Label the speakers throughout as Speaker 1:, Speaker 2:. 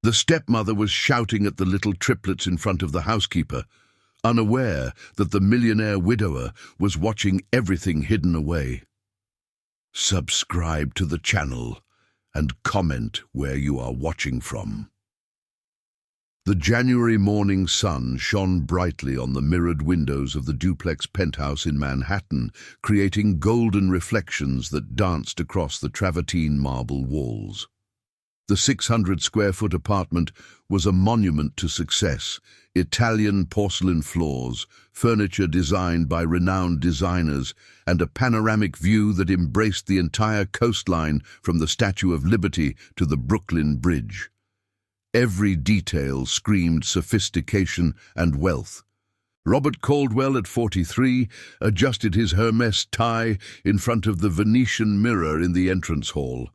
Speaker 1: The stepmother was shouting at the little triplets in front of the housekeeper, unaware that the millionaire widower was watching everything hidden away. Subscribe to the channel and comment where you are watching from. The January morning sun shone brightly on the mirrored windows of the duplex penthouse in Manhattan, creating golden reflections that danced across the travertine marble walls. The 600-square-foot apartment was a monument to success. Italian porcelain floors, furniture designed by renowned designers, and a panoramic view that embraced the entire coastline from the Statue of Liberty to the Brooklyn Bridge. Every detail screamed sophistication and wealth. Robert Caldwell, at 43, adjusted his Hermes tie in front of the Venetian mirror in the entrance hall.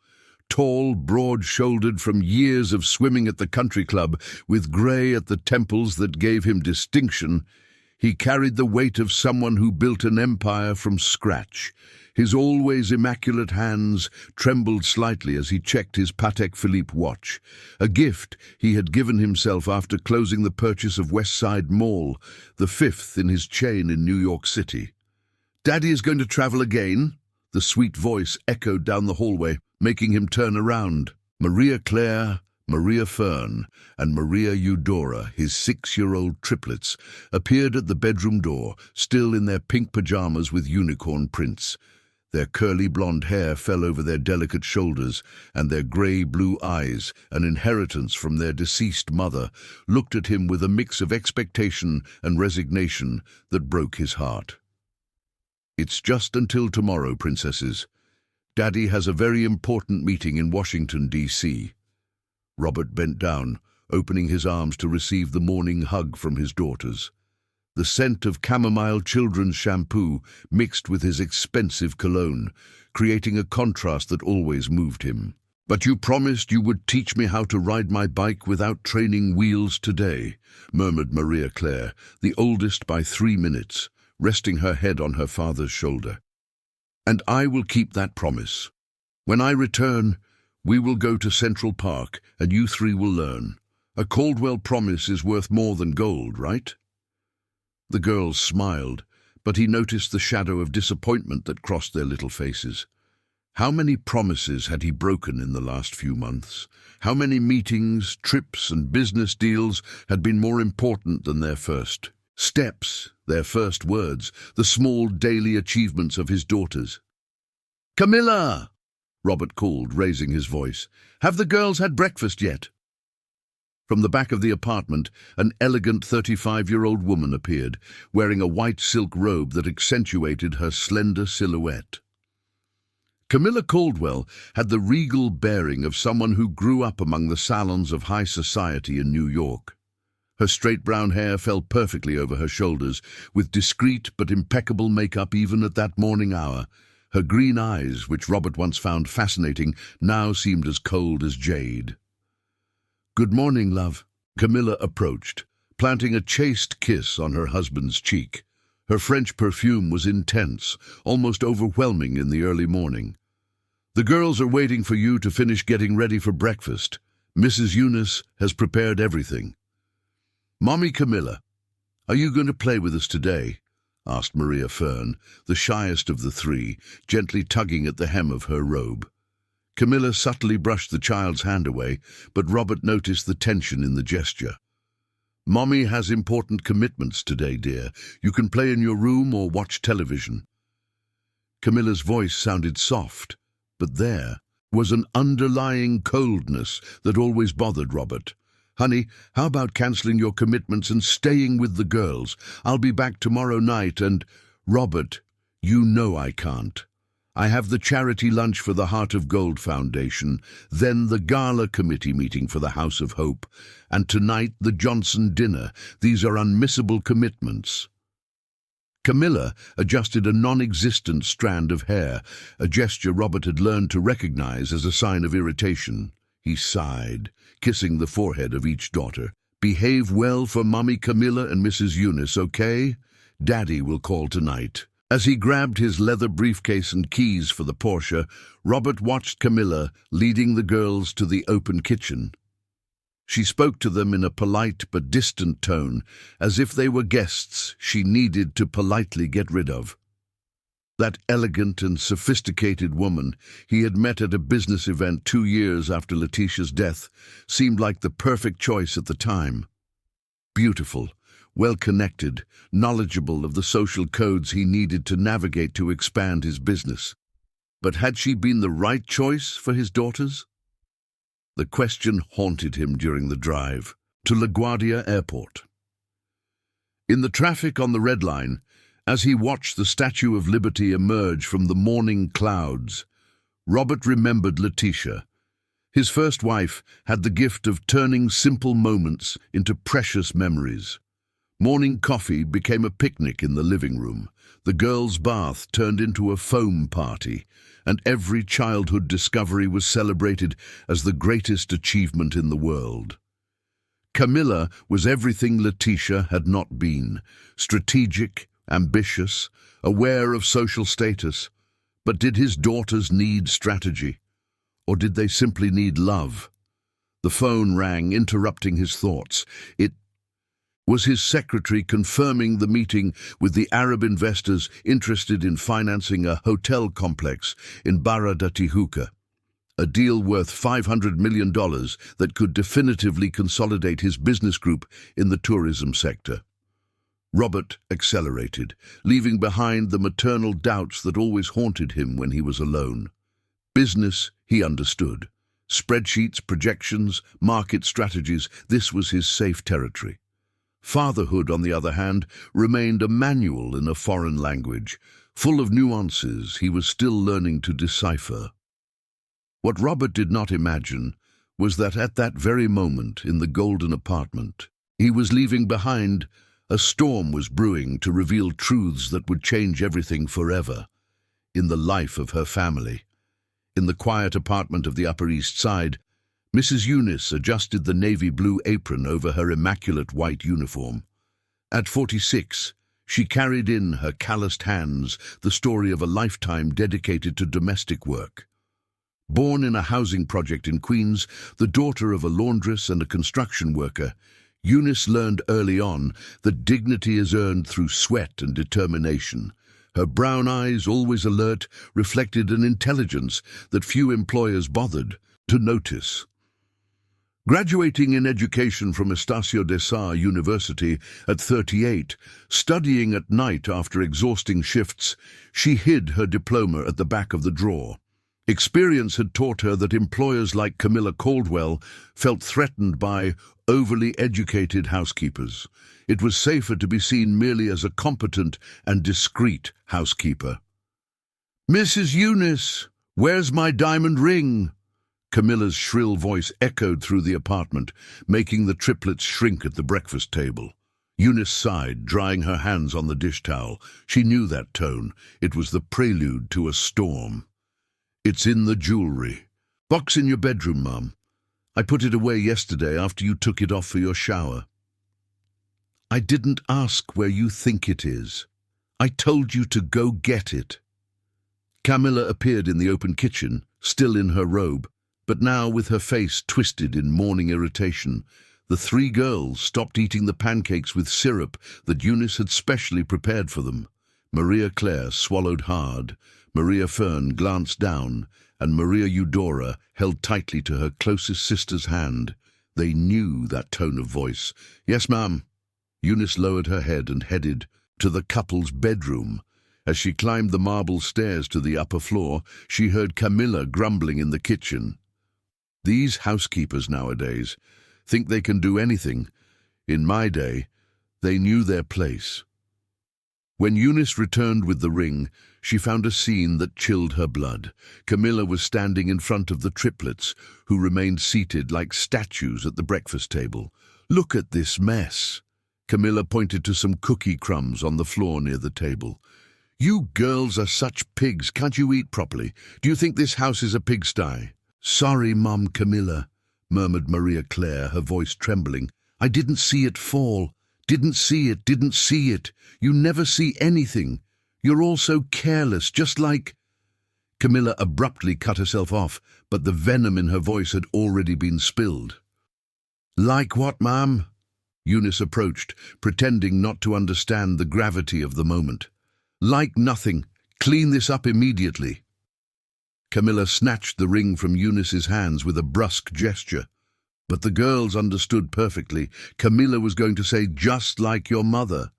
Speaker 1: Tall, broad-shouldered from years of swimming at the country club, with grey at the temples that gave him distinction, he carried the weight of someone who built an empire from scratch. His always immaculate hands trembled slightly as he checked his Patek Philippe watch, a gift he had given himself after closing the purchase of West Side Mall, the 5th in his chain in New York City. "Daddy is going to travel again?" The sweet voice echoed down the hallway, making him turn around. Maria Claire, Maria Fern, and Maria Eudora, his 6-year-old triplets, appeared at the bedroom door, still in their pink pajamas with unicorn prints. Their curly blonde hair fell over their delicate shoulders, and their grey-blue eyes, an inheritance from their deceased mother, looked at him with a mix of expectation and resignation that broke his heart. "It's just until tomorrow, princesses. Daddy has a very important meeting in Washington, D.C. Robert bent down, opening his arms to receive the morning hug from his daughters. The scent of chamomile children's shampoo mixed with his expensive cologne, creating a contrast that always moved him. "But you promised you would teach me how to ride my bike without training wheels today," murmured Maria Claire, the oldest by 3 minutes, resting her head on her father's shoulder. "And I will keep that promise. When I return, we will go to Central Park, and you 3 will learn. A Caldwell promise is worth more than gold, right?" The girls smiled, but he noticed the shadow of disappointment that crossed their little faces. How many promises had he broken in the last few months? How many meetings, trips, and business deals had been more important than their first steps, their first words, the small daily achievements of his daughters? "Camilla!" Robert called, raising his voice. "Have the girls had breakfast yet?" From the back of the apartment, an elegant 35-year-old woman appeared, wearing a white silk robe that accentuated her slender silhouette. Camilla Caldwell had the regal bearing of someone who grew up among the salons of high society in New York. Her straight brown hair fell perfectly over her shoulders, with discreet but impeccable makeup even at that morning hour. Her green eyes, which Robert once found fascinating, now seemed as cold as jade. "Good morning, love." Camilla approached, planting a chaste kiss on her husband's cheek. Her French perfume was intense, almost overwhelming in the early morning. "The girls are waiting for you to finish getting ready for breakfast. Mrs. Eunice has prepared everything." "Mommy Camilla, are you going to play with us today?" asked Maria Fern, the shyest of the 3, gently tugging at the hem of her robe. Camilla subtly brushed the child's hand away, but Robert noticed the tension in the gesture. "Mommy has important commitments today, dear. You can play in your room or watch television." Camilla's voice sounded soft, but there was an underlying coldness that always bothered Robert. "Honey, how about canceling your commitments and staying with the girls? I'll be back tomorrow night and—" "Robert, you know I can't. I have the charity lunch for the Heart of Gold Foundation, then the gala committee meeting for the House of Hope, and tonight the Johnson dinner. These are unmissable commitments." Camilla adjusted a non-existent strand of hair, a gesture Robert had learned to recognize as a sign of irritation. He sighed, kissing the forehead of each daughter. "Behave well for Mommy Camilla and Mrs. Eunice, okay? Daddy will call tonight." As he grabbed his leather briefcase and keys for the Porsche, Robert watched Camilla leading the girls to the open kitchen. She spoke to them in a polite but distant tone, as if they were guests she needed to politely get rid of. That elegant and sophisticated woman he had met at a business event 2 years after Letitia's death seemed like the perfect choice at the time. Beautiful, well-connected, knowledgeable of the social codes he needed to navigate to expand his business. But had she been the right choice for his daughters? The question haunted him during the drive to LaGuardia Airport. In the traffic on the Red Line, as he watched the Statue of Liberty emerge from the morning clouds, Robert remembered Letitia. His first wife had the gift of turning simple moments into precious memories. Morning coffee became a picnic in the living room. The girls' bath turned into a foam party, and every childhood discovery was celebrated as the greatest achievement in the world. Camilla was everything Letitia had not been: strategic, ambitious, aware of social status. But did his daughters need strategy? Or did they simply need love? The phone rang, interrupting his thoughts. It was his secretary confirming the meeting with the Arab investors interested in financing a hotel complex in Barra da Tijuca, a deal worth $500 million that could definitively consolidate his business group in the tourism sector. Robert accelerated, leaving behind the maternal doubts that always haunted him when he was alone. Business, he understood. Spreadsheets, projections, market strategies, this was his safe territory. Fatherhood, on the other hand, remained a manual in a foreign language, full of nuances he was still learning to decipher. What Robert did not imagine was that at that very moment in the golden apartment he was leaving behind, a storm was brewing to reveal truths that would change everything forever in the life of her family. In the quiet apartment of the Upper East Side, Mrs. Eunice adjusted the navy blue apron over her immaculate white uniform. At 46, she carried in her calloused hands the story of a lifetime dedicated to domestic work. Born in a housing project in Queens, the daughter of a laundress and a construction worker, Eunice learned early on that dignity is earned through sweat and determination. Her brown eyes, always alert, reflected an intelligence that few employers bothered to notice. Graduating in education from Estacio de Sá University at 38, studying at night after exhausting shifts, she hid her diploma at the back of the drawer. Experience had taught her that employers like Camilla Caldwell felt threatened by overly educated housekeepers. It was safer to be seen merely as a competent and discreet housekeeper. "Mrs. Eunice, where's my diamond ring?" Camilla's shrill voice echoed through the apartment, making the triplets shrink at the breakfast table. Eunice sighed, drying her hands on the dish towel. She knew that tone. It was the prelude to a storm. "It's in the jewelry. Box in your bedroom, Mum. I put it away yesterday after you took it off for your shower." "I didn't ask where you think it is. I told you to go get it." Camilla appeared in the open kitchen, still in her robe, but now with her face twisted in morning irritation. The three girls stopped eating the pancakes with syrup that Eunice had specially prepared for them. Maria Claire swallowed hard, Maria Fern glanced down, and Maria Eudora held tightly to her closest sister's hand. They knew that tone of voice. "Yes, ma'am." Eunice lowered her head and headed to the couple's bedroom. As she climbed the marble stairs to the upper floor, she heard Camilla grumbling in the kitchen. "These housekeepers nowadays think they can do anything. In my day, they knew their place." When Eunice returned with the ring, she found a scene that chilled her blood. Camilla was standing in front of the triplets, who remained seated like statues at the breakfast table. "Look at this mess." Camilla pointed to some cookie crumbs on the floor near the table. "You girls are such pigs. Can't you eat properly? Do you think this house is a pigsty?" "Sorry, Mum Camilla," murmured Maria Claire, her voice trembling. "I didn't see it fall. Didn't see it. You never see anything. You're all so careless, just like—" Camilla abruptly cut herself off, but the venom in her voice had already been spilled. Like what, ma'am? Eunice approached, pretending not to understand the gravity of the moment. Like nothing. Clean this up immediately. Camilla snatched the ring from Eunice's hands with a brusque gesture. But the girls understood perfectly. Camilla was going to say, just like your mother.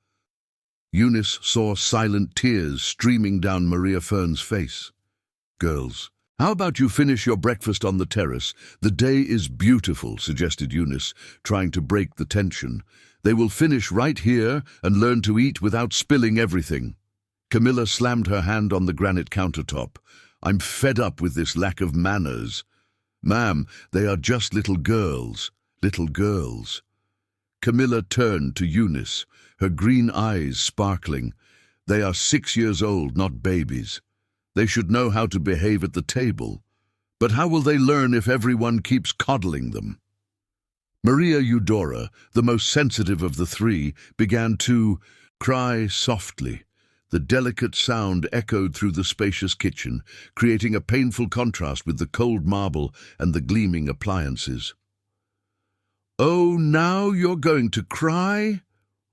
Speaker 1: Eunice saw silent tears streaming down Maria Fern's face. Girls, how about you finish your breakfast on the terrace? The day is beautiful, suggested Eunice, trying to break the tension. They will finish right here and learn to eat without spilling everything. Camilla slammed her hand on the granite countertop. I'm fed up with this lack of manners. Ma'am, they are just little girls. Little girls. Camilla turned to Eunice, her green eyes sparkling. They are 6 years old, not babies. They should know how to behave at the table. But how will they learn if everyone keeps coddling them? Maria Eudora, the most sensitive of the three, began to cry softly. The delicate sound echoed through the spacious kitchen, creating a painful contrast with the cold marble and the gleaming appliances. Oh, now you're going to cry?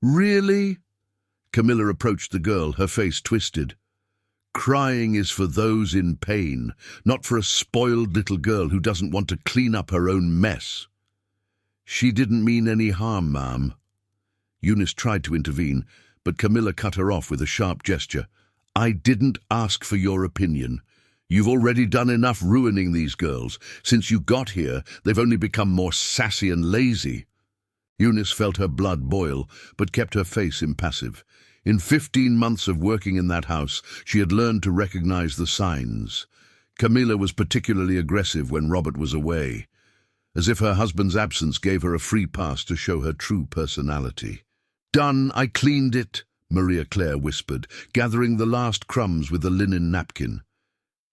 Speaker 1: Really? Camilla approached the girl, her face twisted. Crying is for those in pain, not for a spoiled little girl who doesn't want to clean up her own mess. She didn't mean any harm, ma'am. Eunice tried to intervene, but Camilla cut her off with a sharp gesture. I didn't ask for your opinion. You've already done enough ruining these girls. Since you got here, they've only become more sassy and lazy. Eunice felt her blood boil, but kept her face impassive. In 15 months of working in that house, she had learned to recognize the signs. Camilla was particularly aggressive when Robert was away, as if her husband's absence gave her a free pass to show her true personality. Done, I cleaned it, Maria Claire whispered, gathering the last crumbs with a linen napkin.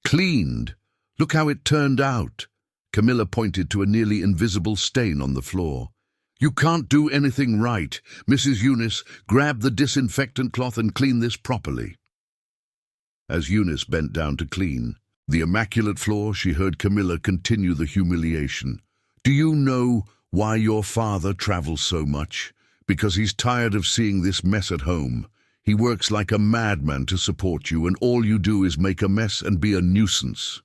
Speaker 1: Cleaned? Look how it turned out. Camilla pointed to a nearly invisible stain on the floor. You can't do anything right. Mrs. Eunice, grab the disinfectant cloth and clean this properly. As Eunice bent down to clean the immaculate floor, she heard Camilla continue the humiliation. Do you know why your father travels so much? Because he's tired of seeing this mess at home. He works like a madman to support you, and all you do is make a mess and be a nuisance.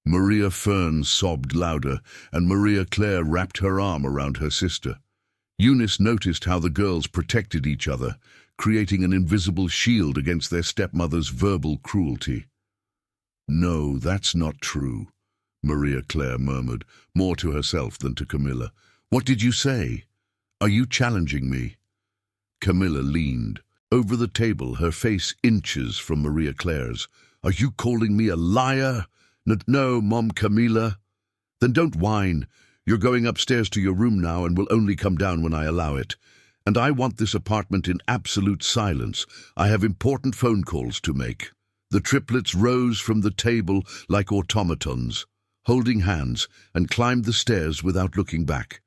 Speaker 1: Maria Fern sobbed louder, and Maria Claire wrapped her arm around her sister. Eunice noticed how the girls protected each other, creating an invisible shield against their stepmother's verbal cruelty. No, that's not true, Maria Claire murmured, more to herself than to Camilla. What did you say? Are you challenging me? Camilla leaned over the table, her face inches from Maria Claire's. Are you calling me a liar? No, Mom Camilla. Then don't whine. You're going upstairs to your room now and will only come down when I allow it. And I want this apartment in absolute silence. I have important phone calls to make. The triplets rose from the table like automatons, holding hands, and climbed the stairs without looking back.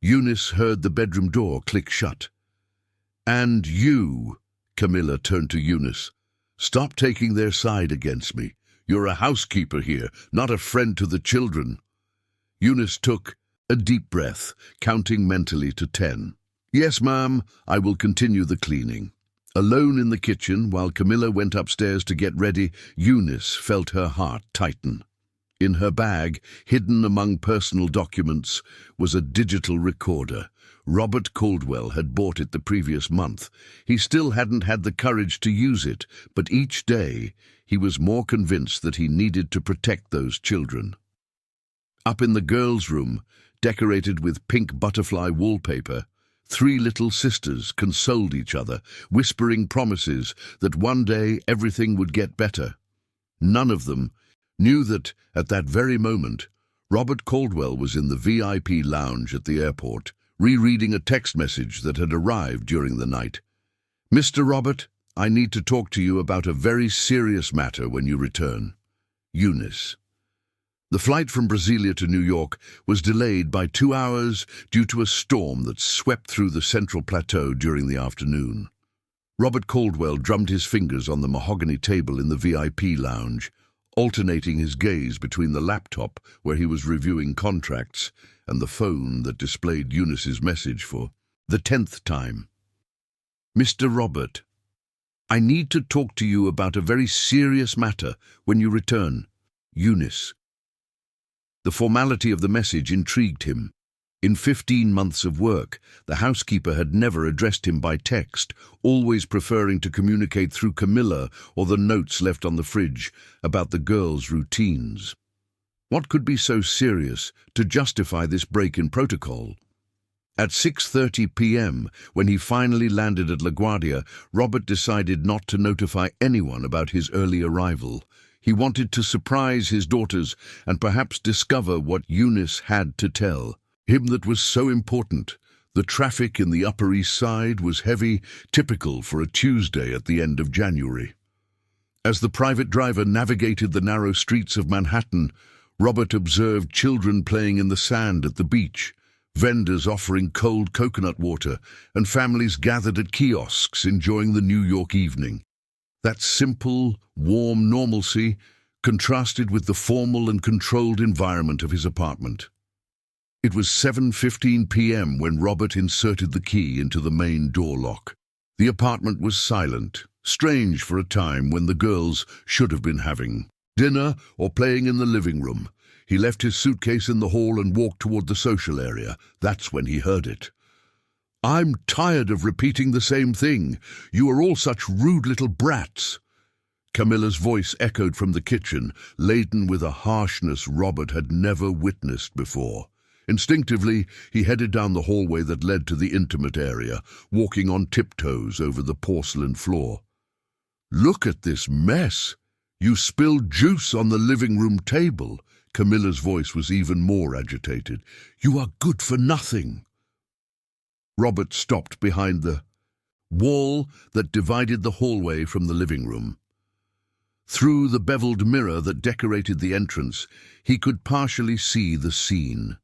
Speaker 1: Eunice heard the bedroom door click shut. And you, Camilla turned to Eunice, stop taking their side against me. You're a housekeeper here, not a friend to the children. Eunice took a deep breath, counting mentally to 10. Yes, ma'am, I will continue the cleaning. Alone in the kitchen, while Camilla went upstairs to get ready, Eunice felt her heart tighten. In her bag, hidden among personal documents, was a digital recorder. Robert Caldwell had bought it the previous month. He still hadn't had the courage to use it, but each day he was more convinced that he needed to protect those children. Up in the girls' room, decorated with pink butterfly wallpaper, 3 little sisters consoled each other, whispering promises that one day everything would get better. None of them knew that, at that very moment, Robert Caldwell was in the VIP lounge at the airport, rereading a text message that had arrived during the night. Mr. Robert, I need to talk to you about a very serious matter when you return. Eunice. The flight from Brasilia to New York was delayed by 2 hours due to a storm that swept through the Central Plateau during the afternoon. Robert Caldwell drummed his fingers on the mahogany table in the VIP lounge. alternating his gaze between the laptop where he was reviewing contracts and the phone that displayed Eunice's message for the 10th time. "Mr. Robert, I need to talk to you about a very serious matter when you return. Eunice." The formality of the message intrigued him. In 15 months of work, the housekeeper had never addressed him by text, always preferring to communicate through Camilla or the notes left on the fridge about the girls' routines. What could be so serious to justify this break in protocol? At 6:30 p.m., when he finally landed at LaGuardia, Robert decided not to notify anyone about his early arrival. He wanted to surprise his daughters and perhaps discover what Eunice had to tell. Him that was so important. The traffic in the Upper East Side was heavy, typical for a Tuesday at the end of January. As the private driver navigated the narrow streets of Manhattan, Robert observed children playing in the sand at the beach, vendors offering cold coconut water, and families gathered at kiosks enjoying the New York evening. That simple, warm normalcy contrasted with the formal and controlled environment of his apartment. It was 7:15 p.m. when Robert inserted the key into the main door lock. The apartment was silent, strange for a time when the girls should have been having dinner or playing in the living room. He left his suitcase in the hall and walked toward the social area. That's when he heard it. "I'm tired of repeating the same thing. You are all such rude little brats." Camilla's voice echoed from the kitchen, laden with a harshness Robert had never witnessed before. Instinctively, he headed down the hallway that led to the intimate area, walking on tiptoes over the porcelain floor. "Look at this mess! You spilled juice on the living room table." Camilla's voice was even more agitated. "You are good for nothing." Robert stopped behind the wall that divided the hallway from the living room. Through the beveled mirror that decorated the entrance, he could partially see the scene.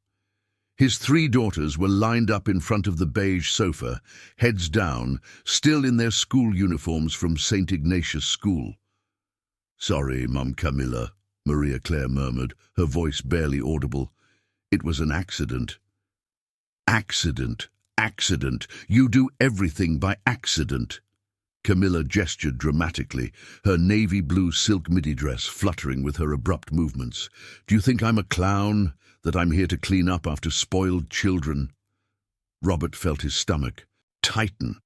Speaker 1: His 3 daughters were lined up in front of the beige sofa, heads down, still in their school uniforms from St. Ignatius School. "Sorry, Mum Camilla," Maria Claire murmured, her voice barely audible. "It was an accident." "Accident, accident. You do everything by accident." Camilla gestured dramatically, her navy blue silk midi dress fluttering with her abrupt movements. "Do you think I'm a clown, that I'm here to clean up after spoiled children?" Robert felt his stomach tighten.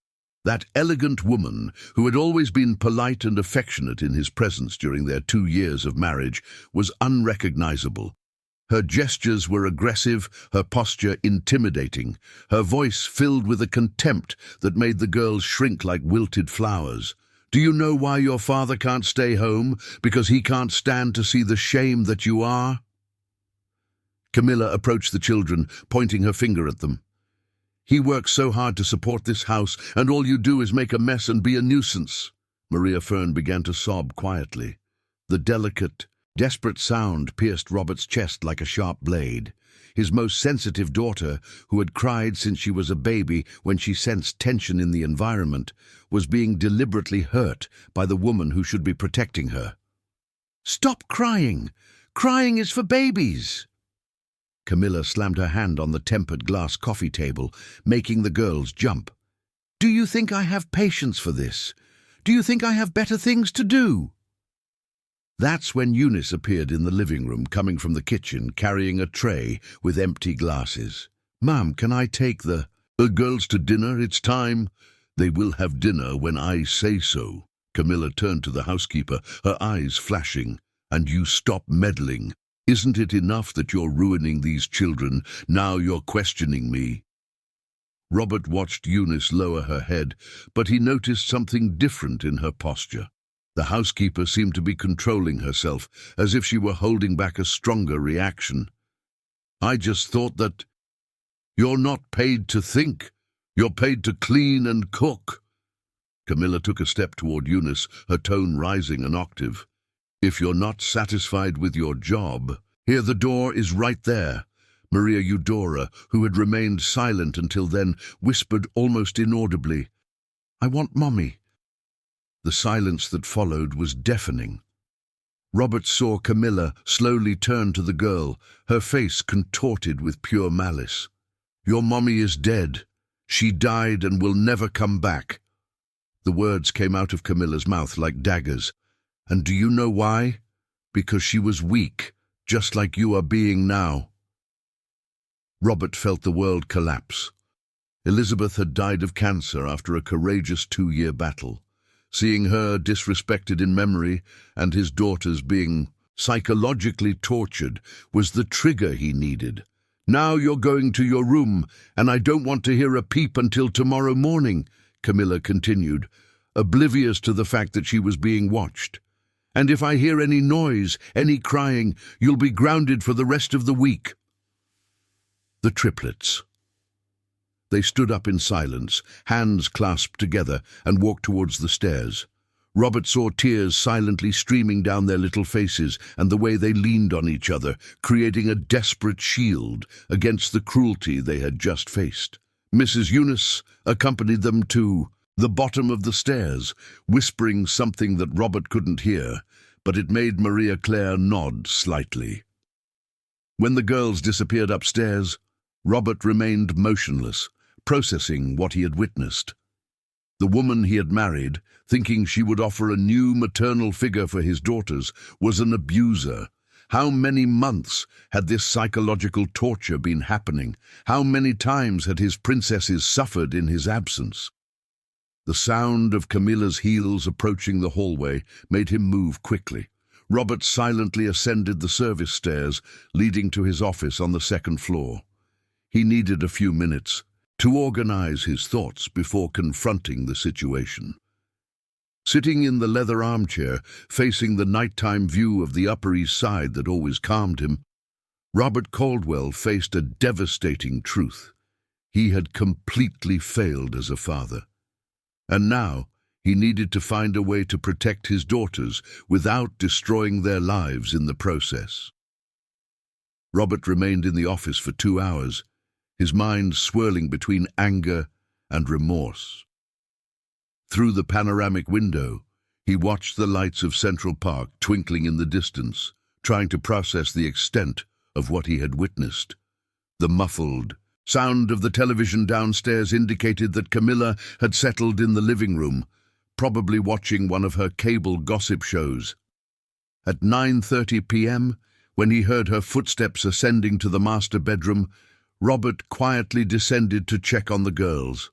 Speaker 1: That elegant woman, who had always been polite and affectionate in his presence during their 2 years of marriage, was unrecognizable. Her gestures were aggressive, her posture intimidating, her voice filled with a contempt that made the girls shrink like wilted flowers. "Do you know why your father can't stay home? Because he can't stand to see the shame that you are?" Camilla approached the children, pointing her finger at them. "He works so hard to support this house, and all you do is make a mess and be a nuisance." Maria Fern began to sob quietly. The delicate, desperate sound pierced Robert's chest like a sharp blade. His most sensitive daughter, who had cried since she was a baby when she sensed tension in the environment, was being deliberately hurt by the woman who should be protecting her. "Stop crying! Crying is for babies!" Camilla slammed her hand on the tempered glass coffee table, making the girls jump. "Do you think I have patience for this? Do you think I have better things to do?" That's when Eunice appeared in the living room, coming from the kitchen, carrying a tray with empty glasses. "Ma'am, can I take the girls to dinner? It's time." "They will have dinner when I say so." Camilla turned to the housekeeper, her eyes flashing. "And you stop meddling. Isn't it enough that you're ruining these children? Now you're questioning me." Robert watched Eunice lower her head, but he noticed something different in her posture. The housekeeper seemed to be controlling herself, as if she were holding back a stronger reaction. "I just thought that you're not paid to think. You're paid to clean and cook." Camilla took a step toward Eunice, her tone rising an octave. "If you're not satisfied with your job, here, the door is right there." Maria Eudora, who had remained silent until then, whispered almost inaudibly, "I want Mommy." The silence that followed was deafening. Robert saw Camilla slowly turn to the girl, her face contorted with pure malice. "Your mommy is dead. She died and will never come back." The words came out of Camilla's mouth like daggers. "And do you know why? Because she was weak, just like you are being now." Robert felt the world collapse. Elizabeth had died of cancer after a courageous 2-year battle. Seeing her disrespected in memory and his daughters being psychologically tortured was the trigger he needed. "Now you're going to your room, and I don't want to hear a peep until tomorrow morning," Camilla continued, oblivious to the fact that she was being watched. "And if I hear any noise, any crying, you'll be grounded for the rest of the week." The triplets. They stood up in silence, hands clasped together, and walked towards the stairs. Robert saw tears silently streaming down their little faces and the way they leaned on each other, creating a desperate shield against the cruelty they had just faced. Mrs. Eunice accompanied them to the bottom of the stairs, whispering something that Robert couldn't hear, but it made Maria Claire nod slightly. When the girls disappeared upstairs, Robert remained motionless, processing what he had witnessed. The woman he had married, thinking she would offer a new maternal figure for his daughters, was an abuser. How many months had this psychological torture been happening? How many times had his princesses suffered in his absence? The sound of Camilla's heels approaching the hallway made him move quickly. Robert silently ascended the service stairs, leading to his office on the 2nd floor. He needed a few minutes to organize his thoughts before confronting the situation. Sitting in the leather armchair, facing the nighttime view of the Upper East Side that always calmed him, Robert Caldwell faced a devastating truth. He had completely failed as a father. And now he needed to find a way to protect his daughters without destroying their lives in the process. Robert remained in the office for 2 hours, his mind swirling between anger and remorse. Through the panoramic window, he watched the lights of Central Park twinkling in the distance, trying to process the extent of what he had witnessed. The muffled sound of the television downstairs indicated that Camilla had settled in the living room, probably watching one of her cable gossip shows. At 9:30 p.m., when he heard her footsteps ascending to the master bedroom, Robert quietly descended to check on the girls.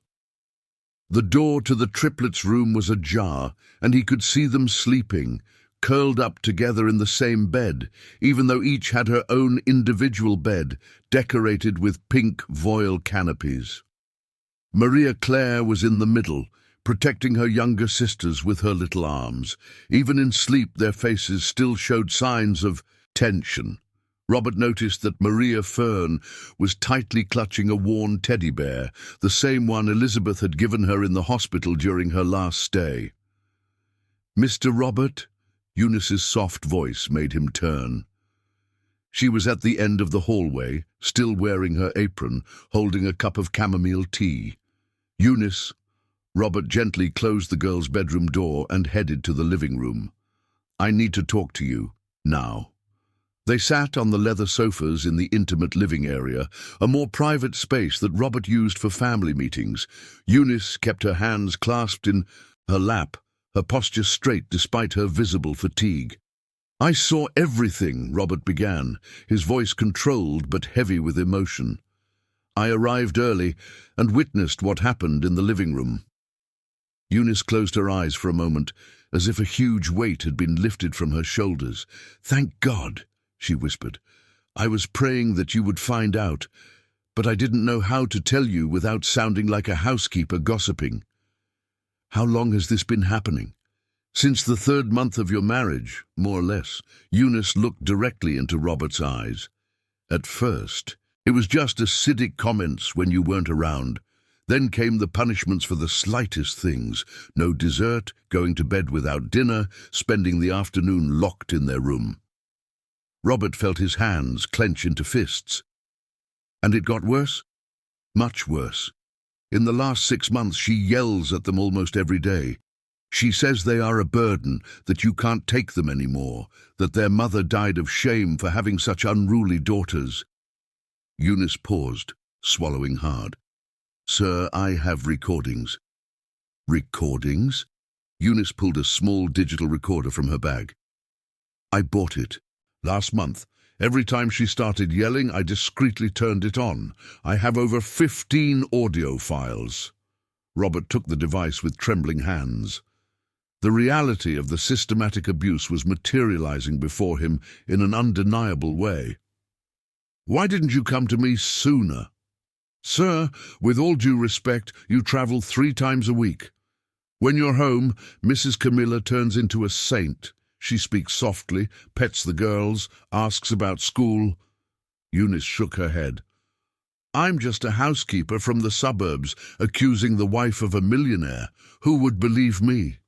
Speaker 1: The door to the triplets' room was ajar, and he could see them sleeping, curled up together in the same bed, even though each had her own individual bed, decorated with pink voile canopies. Maria Claire was in the middle, protecting her younger sisters with her little arms. Even in sleep, their faces still showed signs of tension. Robert noticed that Maria Fern was tightly clutching a worn teddy bear, the same one Elizabeth had given her in the hospital during her last stay. "Mr. Robert?" Eunice's soft voice made him turn. She was at the end of the hallway, still wearing her apron, holding a cup of chamomile tea. "Eunice." Robert gently closed the girl's bedroom door and headed to the living room. "I need to talk to you, now." They sat on the leather sofas in the intimate living area, a more private space that Robert used for family meetings. Eunice kept her hands clasped in her lap, her posture straight despite her visible fatigue. "I saw everything," Robert began, his voice controlled but heavy with emotion. "I arrived early and witnessed what happened in the living room." Eunice closed her eyes for a moment, as if a huge weight had been lifted from her shoulders. "Thank God," she whispered. "I was praying that you would find out, but I didn't know how to tell you without sounding like a housekeeper gossiping. How long has this been happening?" "Since the 3rd month of your marriage, more or less." Eunice looked directly into Robert's eyes. "At first, it was just acidic comments when you weren't around. Then came the punishments for the slightest things. No dessert, going to bed without dinner, spending the afternoon locked in their room." Robert felt his hands clench into fists. "And it got worse?" "Much worse. In the last 6 months, she yells at them almost every day. She says they are a burden, that you can't take them anymore, that their mother died of shame for having such unruly daughters. Eunice paused, swallowing hard. Sir, I have recordings. Recordings? Eunice pulled a small digital recorder from her bag. I bought it. Last month. Every time she started yelling, I discreetly turned it on. I have over 15 audio files. Robert took the device with trembling hands. The reality of the systematic abuse was materializing before him in an undeniable way. Why didn't you come to me sooner? Sir, with all due respect, you travel 3 times a week. When you're home, Mrs. Camilla turns into a saint. She speaks softly, pets the girls, asks about school. Eunice shook her head. I'm just a housekeeper from the suburbs, accusing the wife of a millionaire. Who would believe me?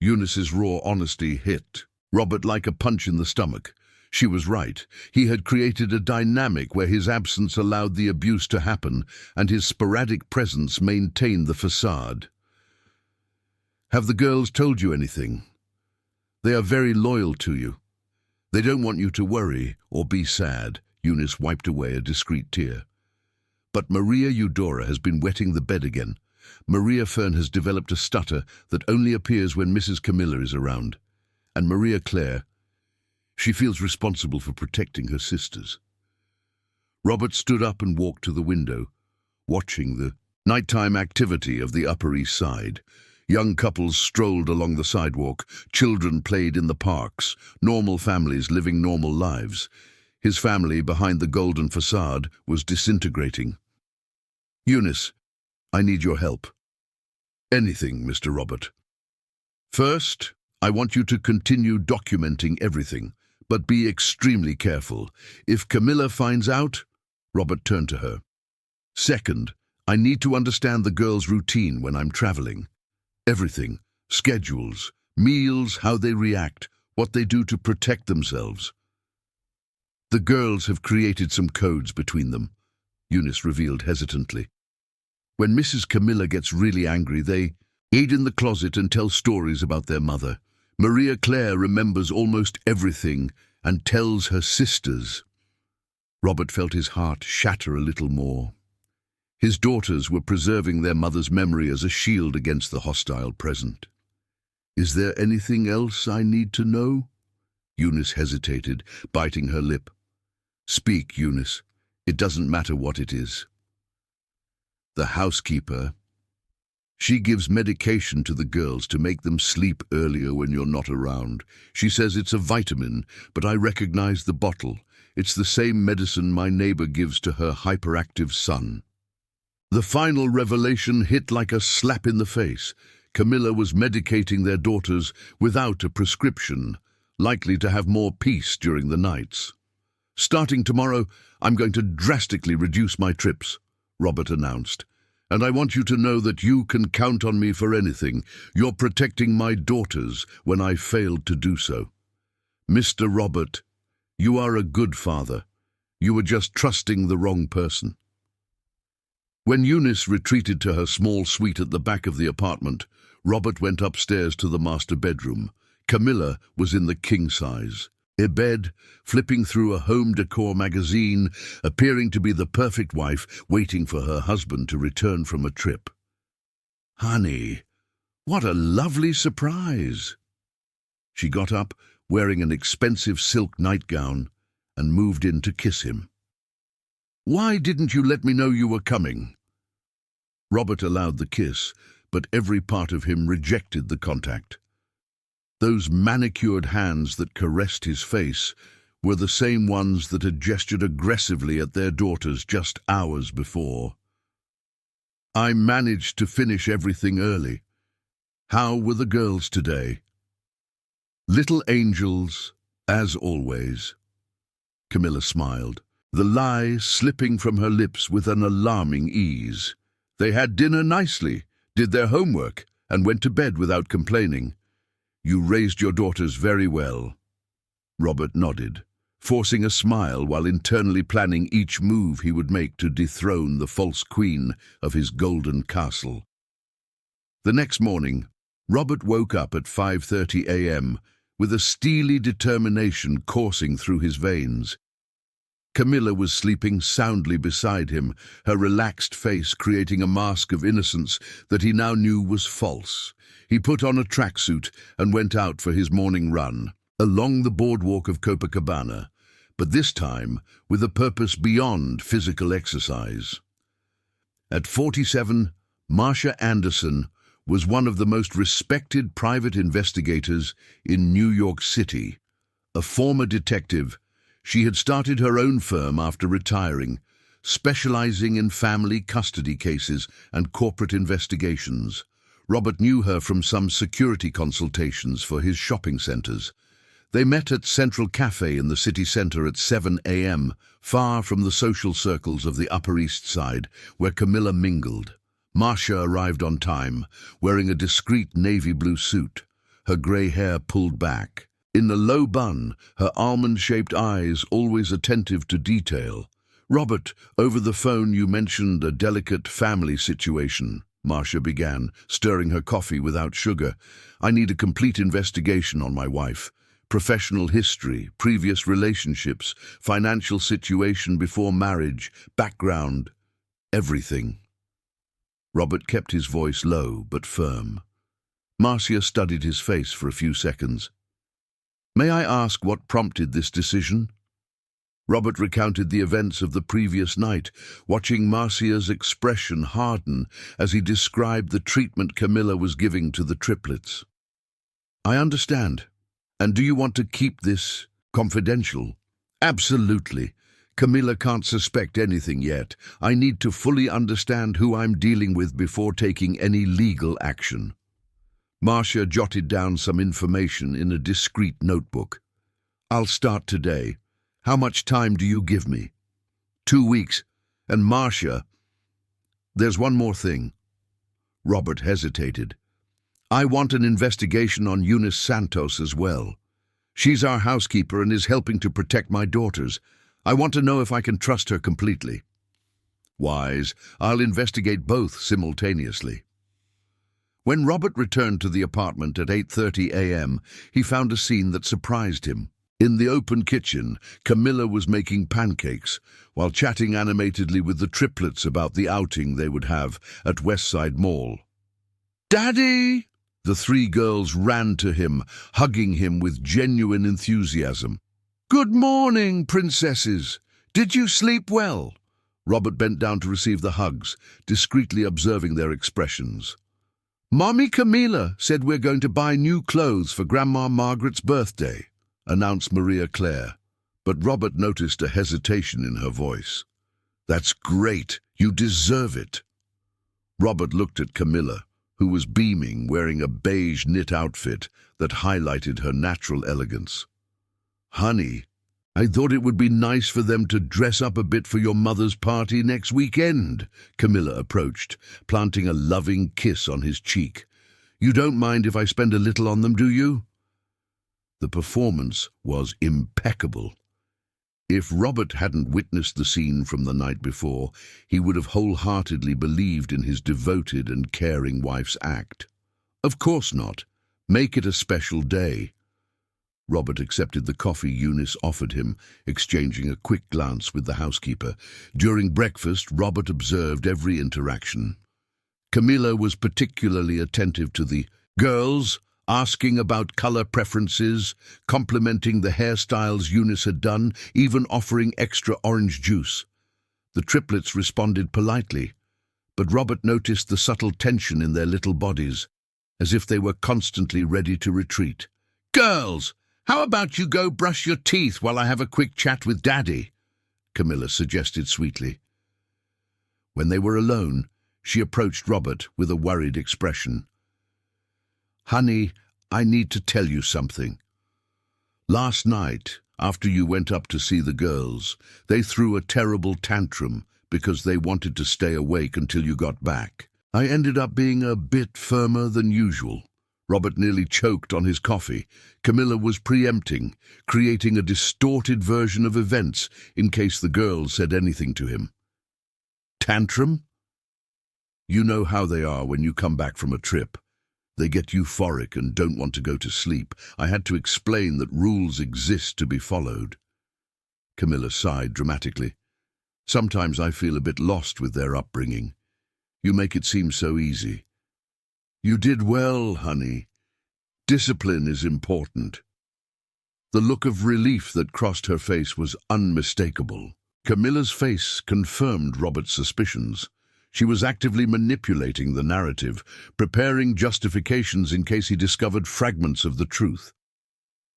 Speaker 1: Eunice's raw honesty hit Robert like a punch in the stomach. She was right. He had created a dynamic where his absence allowed the abuse to happen, and his sporadic presence maintained the facade. Have the girls told you anything? They are very loyal to you. They don't want you to worry or be sad. Eunice wiped away a discreet tear. But Maria Eudora has been wetting the bed again. Maria Fern has developed a stutter that only appears when Mrs. Camilla is around. And Maria Claire, she feels responsible for protecting her sisters. Robert stood up and walked to the window, watching the nighttime activity of the Upper East Side. Young couples strolled along the sidewalk, children played in the parks, normal families living normal lives. His family, behind the golden facade, was disintegrating. Eunice, I need your help. Anything, Mr. Robert. First, I want you to continue documenting everything, but be extremely careful. If Camilla finds out, Robert turned to her. Second, I need to understand the girls' routine when I'm traveling. Everything, schedules, meals, how they react, what they do to protect themselves. The girls have created some codes between them, Eunice revealed hesitantly. When Mrs. Camilla gets really angry, they hide in the closet and tell stories about their mother. Maria Claire remembers almost everything and tells her sisters. Robert felt his heart shatter a little more. His daughters were preserving their mother's memory as a shield against the hostile present. Is there anything else I need to know? Eunice hesitated, biting her lip. Speak, Eunice. It doesn't matter what it is. The housekeeper. She gives medication to the girls to make them sleep earlier when you're not around. She says it's a vitamin, but I recognize the bottle. It's the same medicine my neighbor gives to her hyperactive son. The final revelation hit like a slap in the face. Camilla was medicating their daughters without a prescription, likely to have more peace during the nights. Starting tomorrow, I'm going to drastically reduce my trips, Robert announced. And I want you to know that you can count on me for anything. You're protecting my daughters when I failed to do so. Mr. Robert, you are a good father. You were just trusting the wrong person. When Eunice retreated to her small suite at the back of the apartment, Robert went upstairs to the master bedroom. Camilla was in the king-size bed, flipping through a home decor magazine, appearing to be the perfect wife, waiting for her husband to return from a trip. Honey, what a lovely surprise! She got up, wearing an expensive silk nightgown, and moved in to kiss him. Why didn't you let me know you were coming? Robert allowed the kiss, but every part of him rejected the contact. Those manicured hands that caressed his face were the same ones that had gestured aggressively at their daughters just hours before. I managed to finish everything early. How were the girls today? Little angels, as always. Camilla smiled, the lie slipping from her lips with an alarming ease. They had dinner nicely, did their homework, and went to bed without complaining. You raised your daughters very well. Robert nodded, forcing a smile while internally planning each move he would make to dethrone the false queen of his golden castle. The next morning, Robert woke up at 5:30 a.m. with a steely determination coursing through his veins. Camilla was sleeping soundly beside him, her relaxed face creating a mask of innocence that he now knew was false. He put on a tracksuit and went out for his morning run, along the boardwalk of Copacabana, but this time with a purpose beyond physical exercise. At 47, Marcia Anderson was one of the most respected private investigators in New York City. A former detective, she had started her own firm after retiring, specializing in family custody cases and corporate investigations. Robert knew her from some security consultations for his shopping centers. They met at Central Cafe in the city center at 7 a.m., far from the social circles of the Upper East Side, where Camilla mingled. Marcia arrived on time, wearing a discreet navy blue suit, her grey hair pulled back. In a low bun, her almond-shaped eyes always attentive to detail. "Robert, over the phone you mentioned a delicate family situation," Marcia began, stirring her coffee without sugar. "I need a complete investigation on my wife. Professional history, previous relationships, financial situation before marriage, background, everything." Robert kept his voice low but firm. Marcia studied his face for a few seconds. "May I ask what prompted this decision?" Robert recounted the events of the previous night, watching Marcia's expression harden as he described the treatment Camilla was giving to the triplets. "I understand. And do you want to keep this confidential?" "Absolutely. Camilla can't suspect anything yet. I need to fully understand who I'm dealing with before taking any legal action." Marcia jotted down some information in a discreet notebook. "I'll start today. How much time do you give me?" 2 weeks. And Marcia, there's one more thing." Robert hesitated. "I want an investigation on Eunice Santos as well. She's our housekeeper and is helping to protect my daughters. I want to know if I can trust her completely." "Wise. I'll investigate both simultaneously." When Robert returned to the apartment at 8:30 a.m., he found a scene that surprised him. In the open kitchen, Camilla was making pancakes, while chatting animatedly with the triplets about the outing they would have at Westside Mall. "Daddy!" The 3 girls ran to him, hugging him with genuine enthusiasm. "Good morning, princesses. Did you sleep well?" Robert bent down to receive the hugs, discreetly observing their expressions. "Mommy Camilla said we're going to buy new clothes for Grandma Margaret's birthday," announced Maria Claire, but Robert noticed a hesitation in her voice. "That's great. You deserve it." Robert looked at Camilla, who was beaming, wearing a beige knit outfit that highlighted her natural elegance. "Honey, I thought it would be nice for them to dress up a bit for your mother's party next weekend," Camilla approached, planting a loving kiss on his cheek. "You don't mind if I spend a little on them, do you?" The performance was impeccable. If Robert hadn't witnessed the scene from the night before, he would have wholeheartedly believed in his devoted and caring wife's act. "Of course not. Make it a special day." Robert accepted the coffee Eunice offered him, exchanging a quick glance with the housekeeper. During breakfast, Robert observed every interaction. Camilla was particularly attentive to the girls, asking about color preferences, complimenting the hairstyles Eunice had done, even offering extra orange juice. The triplets responded politely, but Robert noticed the subtle tension in their little bodies, as if they were constantly ready to retreat. "Girls, how about you go brush your teeth while I have a quick chat with Daddy?" Camilla suggested sweetly. When they were alone, she approached Robert with a worried expression. "Honey, I need to tell you something. Last night, after you went up to see the girls, they threw a terrible tantrum because they wanted to stay awake until you got back. I ended up being a bit firmer than usual." Robert nearly choked on his coffee. Camilla was preempting, creating a distorted version of events in case the girls said anything to him. "Tantrum? You know how they are when you come back from a trip. They get euphoric and don't want to go to sleep. I had to explain that rules exist to be followed. Camilla sighed dramatically. Sometimes I feel a bit lost with their upbringing. You make it seem so easy. You did well, honey. Discipline is important. The look of relief that crossed her face was unmistakable. Camilla's face confirmed Robert's suspicions. She was actively manipulating the narrative, preparing justifications in case he discovered fragments of the truth.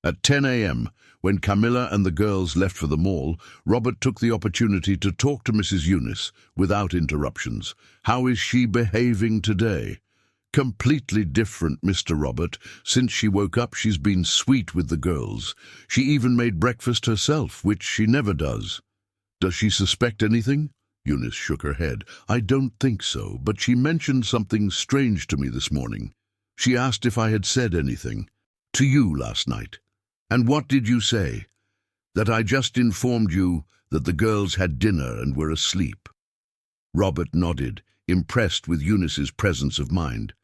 Speaker 1: At 10 a.m., when Camilla and the girls left for the mall, Robert took the opportunity to talk to Mrs. Eunice without interruptions. How is she behaving today? Completely different, Mr. Robert. Since she woke up, she's been sweet with the girls. She even made breakfast herself, which she never does. Does she suspect anything? Eunice shook her head. I don't think so, but she mentioned something strange to me this morning. She asked if I had said anything to you last night. And what did you say? That I just informed you that the girls had dinner and were asleep. Robert nodded, impressed with Eunice's presence of mind.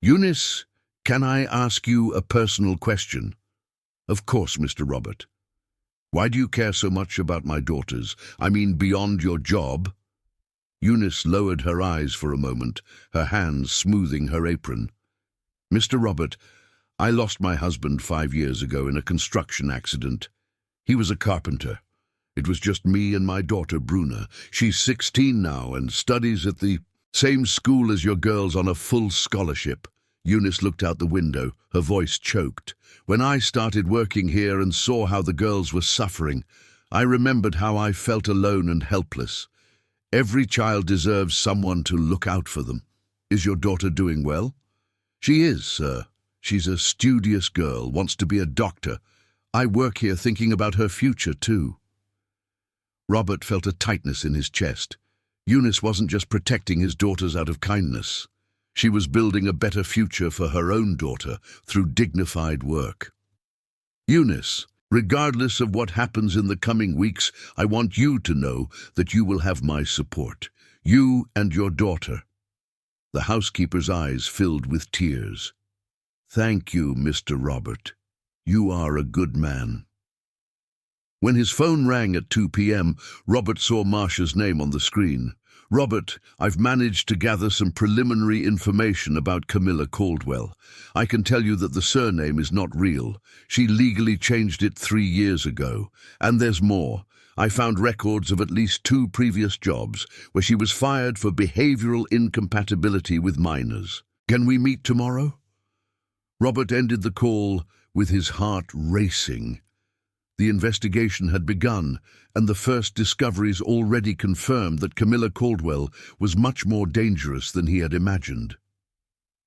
Speaker 1: Eunice, can I ask you a personal question? Of course, Mr. Robert. Why do you care so much about my daughters? I mean, beyond your job? Eunice lowered her eyes for a moment, her hands smoothing her apron. Mr. Robert, I lost my husband 5 years ago in a construction accident. He was a carpenter. It was just me and my daughter, Bruna. She's 16 now and studies at the same school as your girls on a full scholarship. Eunice looked out the window, her voice choked. When I started working here and saw how the girls were suffering, I remembered how I felt alone and helpless. Every child deserves someone to look out for them. Is your daughter doing well? She is, sir. She's a studious girl, wants to be a doctor. I work here thinking about her future, too. Robert felt a tightness in his chest. Eunice wasn't just protecting his daughters out of kindness. She was building a better future for her own daughter through dignified work. Eunice, regardless of what happens in the coming weeks, I want you to know that you will have my support. You and your daughter. The housekeeper's eyes filled with tears. Thank you, Mr. Robert. You are a good man. When his phone rang at 2 p.m., Robert saw Marcia's name on the screen. Robert, I've managed to gather some preliminary information about Camilla Caldwell. I can tell you that the surname is not real. She legally changed it 3 years ago. And there's more. I found records of at least 2 previous jobs where she was fired for behavioral incompatibility with minors. Can we meet tomorrow? Robert ended the call with his heart racing. The investigation had begun, and the first discoveries already confirmed that Camilla Caldwell was much more dangerous than he had imagined.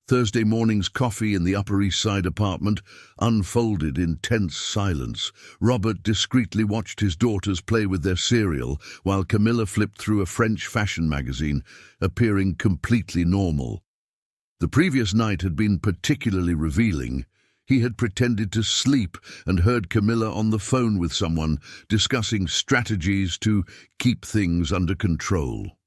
Speaker 1: Thursday morning's coffee in the Upper East Side apartment unfolded in tense silence. Robert discreetly watched his daughters play with their cereal, while Camilla flipped through a French fashion magazine, appearing completely normal. The previous night had been particularly revealing. He had pretended to sleep and heard Camilla on the phone with someone, discussing strategies to keep things under control.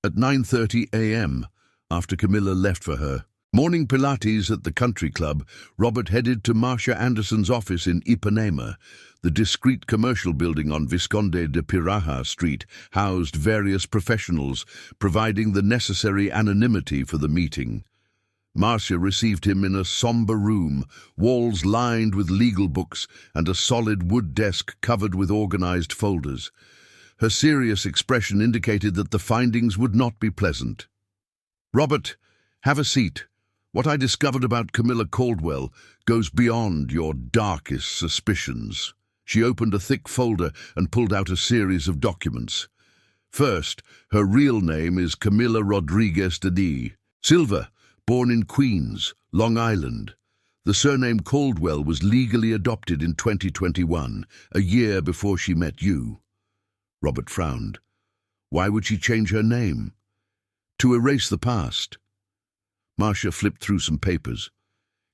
Speaker 1: At 9:30 a.m., after Camilla left for her morning Pilates at the country club, Robert headed to Marcia Anderson's office in Ipanema. The discreet commercial building on Visconde de Piraja Street housed various professionals, providing the necessary anonymity for the meeting. Marcia received him in a somber room, walls lined with legal books and a solid wood desk covered with organized folders. Her serious expression indicated that the findings would not be pleasant. Robert, have a seat. What I discovered about Camilla Caldwell goes beyond your darkest suspicions. She opened a thick folder and pulled out a series of documents. First, her real name is Camilla Rodriguez de Silva, born in Queens, Long Island. The surname Caldwell was legally adopted in 2021, a year before she met you. Robert frowned. Why would she change her name? To erase the past. Marcia flipped through some papers.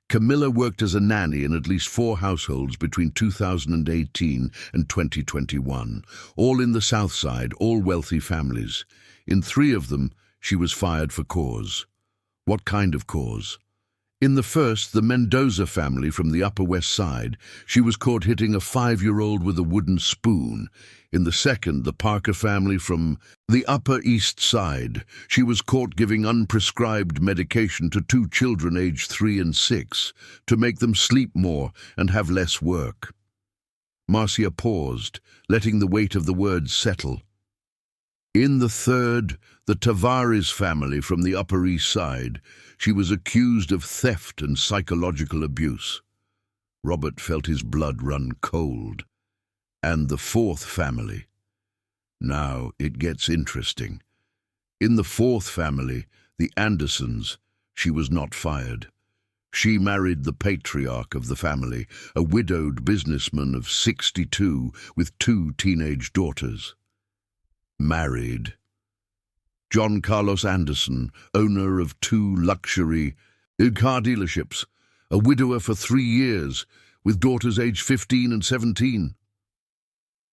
Speaker 1: Camilla worked as a nanny in at least 4 households between 2018 and 2021, all in the South Side, all wealthy families. In 3 of them, she was fired for cause. What kind of cause? In the first, the Mendoza family from the Upper West Side, she was caught hitting a 5-year-old with a wooden spoon. In the second, the Parker family from the Upper East Side, she was caught giving unprescribed medication to 2 children aged 3 and 6 to make them sleep more and have less work. Marcia paused, letting the weight of the words settle. In the third, the Tavares family from the Upper East Side, she was accused of theft and psychological abuse. Robert felt his blood run cold. And the fourth family. Now it gets interesting. In the fourth family, the Andersons, she was not fired. She married the patriarch of the family, a widowed businessman of 62 with 2 teenage daughters. Married. John Carlos Anderson, owner of 2 luxury car dealerships, a widower for 3 years, with daughters aged 15 and 17.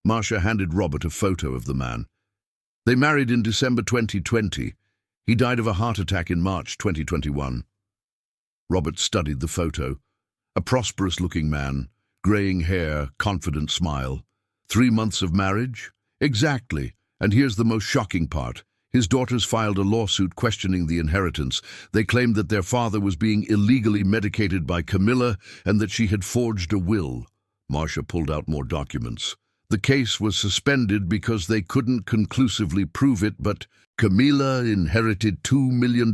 Speaker 1: Marcia handed Robert a photo of the man. They married in December 2020. He died of a heart attack in March 2021. Robert studied the photo. A prosperous-looking man, greying hair, confident smile. 3 months of marriage? Exactly. And here's the most shocking part. His daughters filed a lawsuit questioning the inheritance. They claimed that their father was being illegally medicated by Camilla and that she had forged a will. Marcia pulled out more documents. The case was suspended because they couldn't conclusively prove it, but Camilla inherited $2 million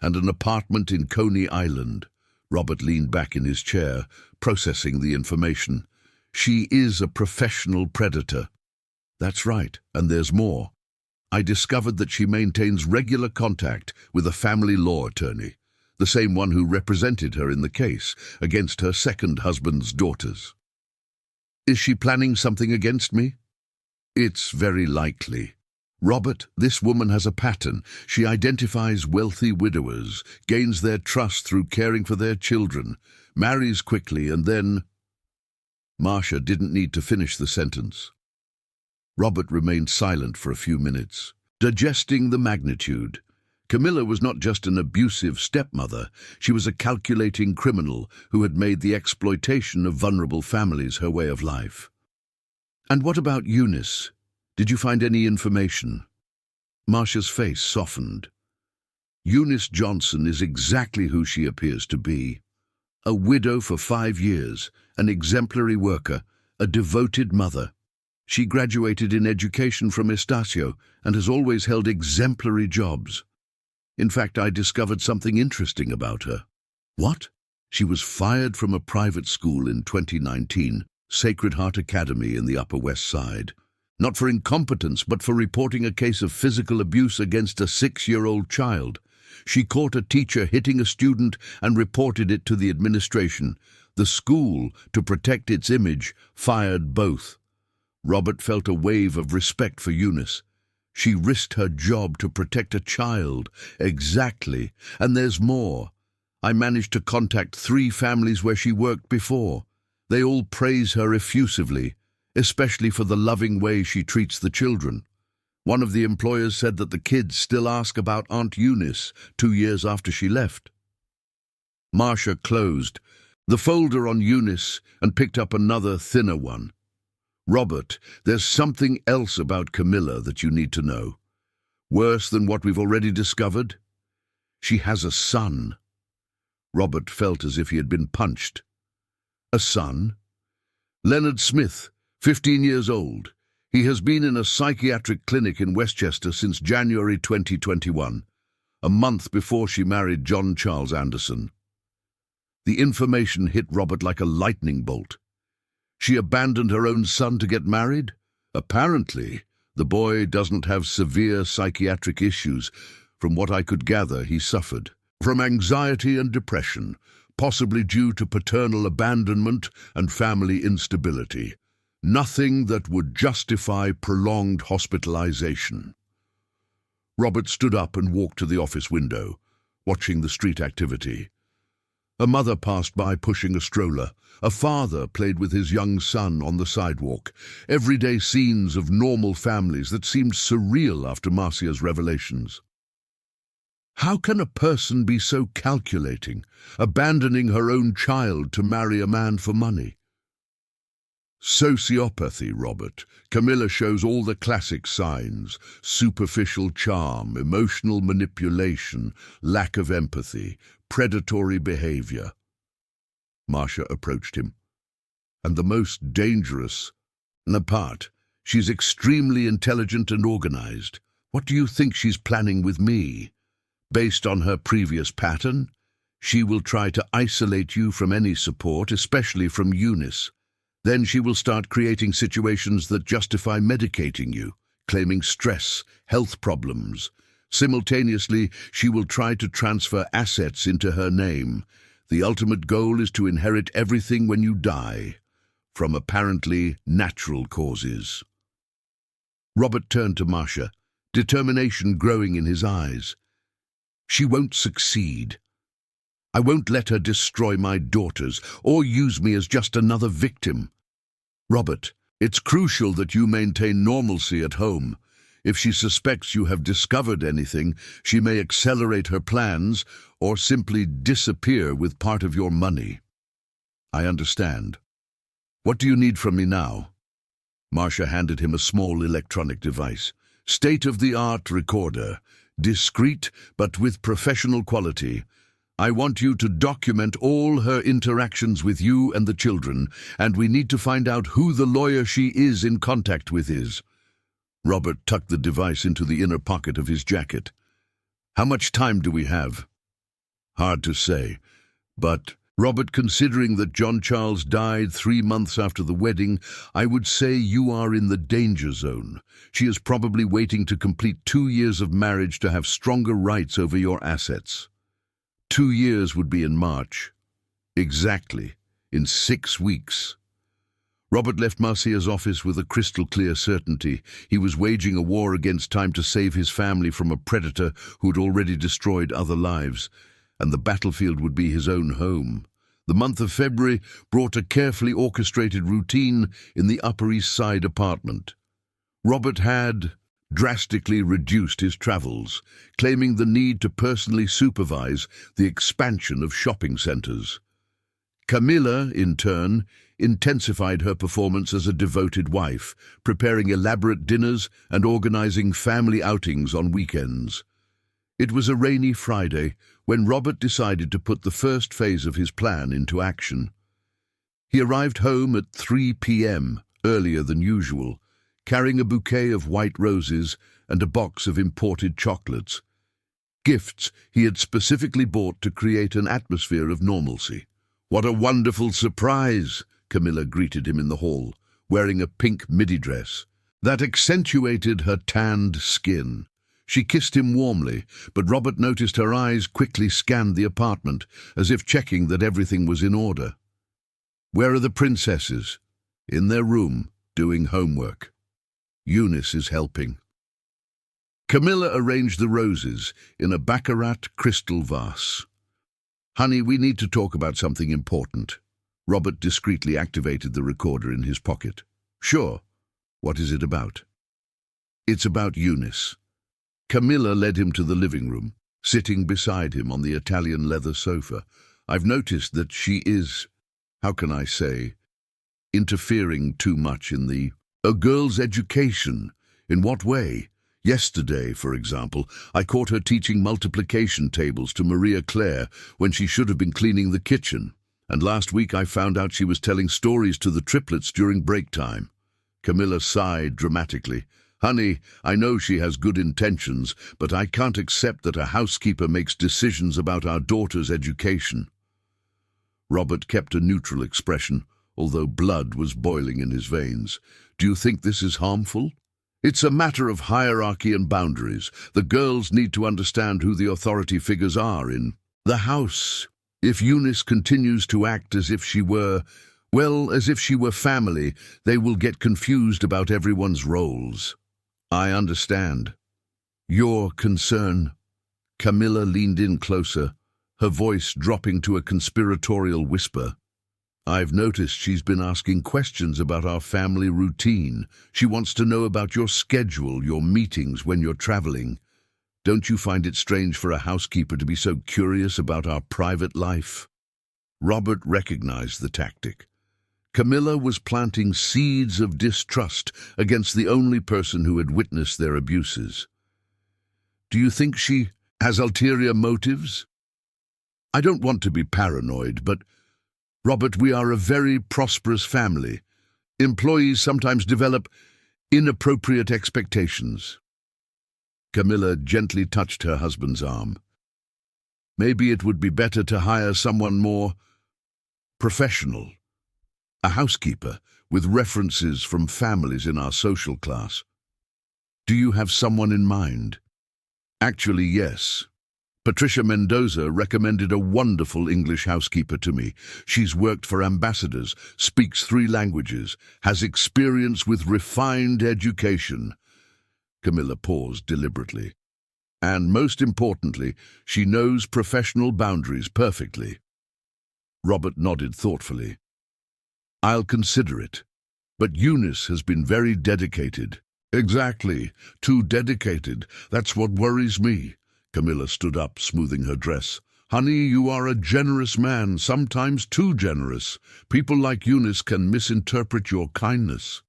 Speaker 1: and an apartment in Coney Island. Robert leaned back in his chair, processing the information. She is a professional predator. That's right, and there's more. I discovered that she maintains regular contact with a family law attorney, the same one who represented her in the case against her second husband's daughters. Is she planning something against me? It's very likely. Robert, this woman has a pattern. She identifies wealthy widowers, gains their trust through caring for their children, marries quickly, and then... Marcia didn't need to finish the sentence. Robert remained silent for a few minutes, digesting the magnitude. Camilla was not just an abusive stepmother, she was a calculating criminal who had made the exploitation of vulnerable families her way of life. And what about Eunice? Did you find any information? Marcia's face softened. Eunice Johnson is exactly who she appears to be. A widow for 5 years, an exemplary worker, a devoted mother. She graduated in education from Estacio and has always held exemplary jobs. In fact, I discovered something interesting about her. What? She was fired from a private school in 2019, Sacred Heart Academy in the Upper West Side. Not for incompetence, but for reporting a case of physical abuse against a 6-year-old child. She caught a teacher hitting a student and reported it to the administration. The school, to protect its image, fired both. Robert felt a wave of respect for Eunice. She risked her job to protect a child. Exactly. And there's more. I managed to contact 3 families where she worked before. They all praise her effusively, especially for the loving way she treats the children. One of the employers said that the kids still ask about Aunt Eunice 2 years after she left. Marcia closed the folder on Eunice and picked up another, thinner one. Robert, there's something else about Camilla that you need to know. Worse than what we've already discovered? She has a son. Robert felt as if he had been punched. A son? Leonard Smith, 15 years old. He has been in a psychiatric clinic in Westchester since January 2021, a month before she married John Charles Anderson. The information hit Robert like a lightning bolt. She abandoned her own son to get married? Apparently, the boy doesn't have severe psychiatric issues. From what I could gather, he suffered from anxiety and depression, possibly due to paternal abandonment and family instability. Nothing that would justify prolonged hospitalization. Robert stood up and walked to the office window, watching the street activity. A mother passed by pushing a stroller. A father played with his young son on the sidewalk. Everyday scenes of normal families that seemed surreal after Marcia's revelations. How can a person be so calculating, abandoning her own child to marry a man for money? Sociopathy, Robert. Camilla shows all the classic signs: superficial charm, emotional manipulation, lack of empathy, predatory behavior. Marcia approached him. And the most dangerous, apart, she's extremely intelligent and organized. What do you think she's planning with me? Based on her previous pattern, she will try to isolate you from any support, especially from Eunice. Then she will start creating situations that justify medicating you, claiming stress, health problems. Simultaneously, she will try to transfer assets into her name. The ultimate goal is to inherit everything when you die, from apparently natural causes. Robert turned to Marcia, determination growing in his eyes. She won't succeed. I won't let her destroy my daughters or use me as just another victim. Robert, it's crucial that you maintain normalcy at home. If she suspects you have discovered anything, she may accelerate her plans or simply disappear with part of your money. I understand. What do you need from me now? Marcia handed him a small electronic device. State-of-the-art recorder. Discreet, but with professional quality. I want you to document all her interactions with you and the children, and we need to find out who the lawyer she is in contact with is. Robert tucked the device into the inner pocket of his jacket. How much time do we have? Hard to say, but, Robert, considering that John Charles died 3 months after the wedding, I would say you are in the danger zone. She is probably waiting to complete 2 years of marriage to have stronger rights over your assets. 2 years would be in March. Exactly, in 6 weeks. Robert left Marcia's office with a crystal-clear certainty. He was waging a war against time to save his family from a predator who had already destroyed other lives, and the battlefield would be his own home. The month of February brought a carefully orchestrated routine in the Upper East Side apartment. Robert had drastically reduced his travels, claiming the need to personally supervise the expansion of shopping centers. Camilla, in turn, intensified her performance as a devoted wife, preparing elaborate dinners and organizing family outings on weekends. It was a rainy Friday when Robert decided to put the first phase of his plan into action. He arrived home at 3 p.m., earlier than usual, carrying a bouquet of white roses and a box of imported chocolates, gifts he had specifically bought to create an atmosphere of normalcy. "What a wonderful surprise!" Camilla greeted him in the hall, wearing a pink midi dress that accentuated her tanned skin. She kissed him warmly, but Robert noticed her eyes quickly scanned the apartment, as if checking that everything was in order. "Where are the princesses?" "In their room, doing homework. Eunice is helping." Camilla arranged the roses in a baccarat crystal vase. "Honey, we need to talk about something important." Robert discreetly activated the recorder in his pocket. "Sure. What is it about?" "It's about Eunice." Camilla led him to the living room, sitting beside him on the Italian leather sofa. "I've noticed that she is, how can I say, interfering too much in a girl's education." "In what way?" "Yesterday, for example, I caught her teaching multiplication tables to Maria Claire when she should have been cleaning the kitchen. And last week I found out she was telling stories to the triplets during break time." Camilla sighed dramatically. "Honey, I know she has good intentions, but I can't accept that a housekeeper makes decisions about our daughter's education." Robert kept a neutral expression, although blood was boiling in his veins. "Do you think this is harmful?" "It's a matter of hierarchy and boundaries. The girls need to understand who the authority figures are in the house. If Eunice continues to act as if she were, as if she were family, they will get confused about everyone's roles." "I understand your concern." Camilla leaned in closer, her voice dropping to a conspiratorial whisper. "I've noticed she's been asking questions about our family routine. She wants to know about your schedule, your meetings when you're traveling." Don't you find it strange for a housekeeper to be so curious about our private life? Robert recognized the tactic. Camilla was planting seeds of distrust against the only person who had witnessed their abuses. Do you think she has ulterior motives? I don't want to be paranoid, but, Robert, we are a very prosperous family. Employees sometimes develop inappropriate expectations. Camilla gently touched her husband's arm. Maybe it would be better to hire someone more professional. A housekeeper with references from families in our social class. Do you have someone in mind? Actually, yes. Patricia Mendoza recommended a wonderful English housekeeper to me. She's worked for ambassadors, speaks 3 languages, has experience with refined education. Camilla paused deliberately. And most importantly, she knows professional boundaries perfectly. Robert nodded thoughtfully. I'll consider it. But Eunice has been very dedicated. Exactly. Too dedicated. That's what worries me. Camilla stood up, smoothing her dress. Honey, you are a generous man, sometimes too generous. People like Eunice can misinterpret your kindness.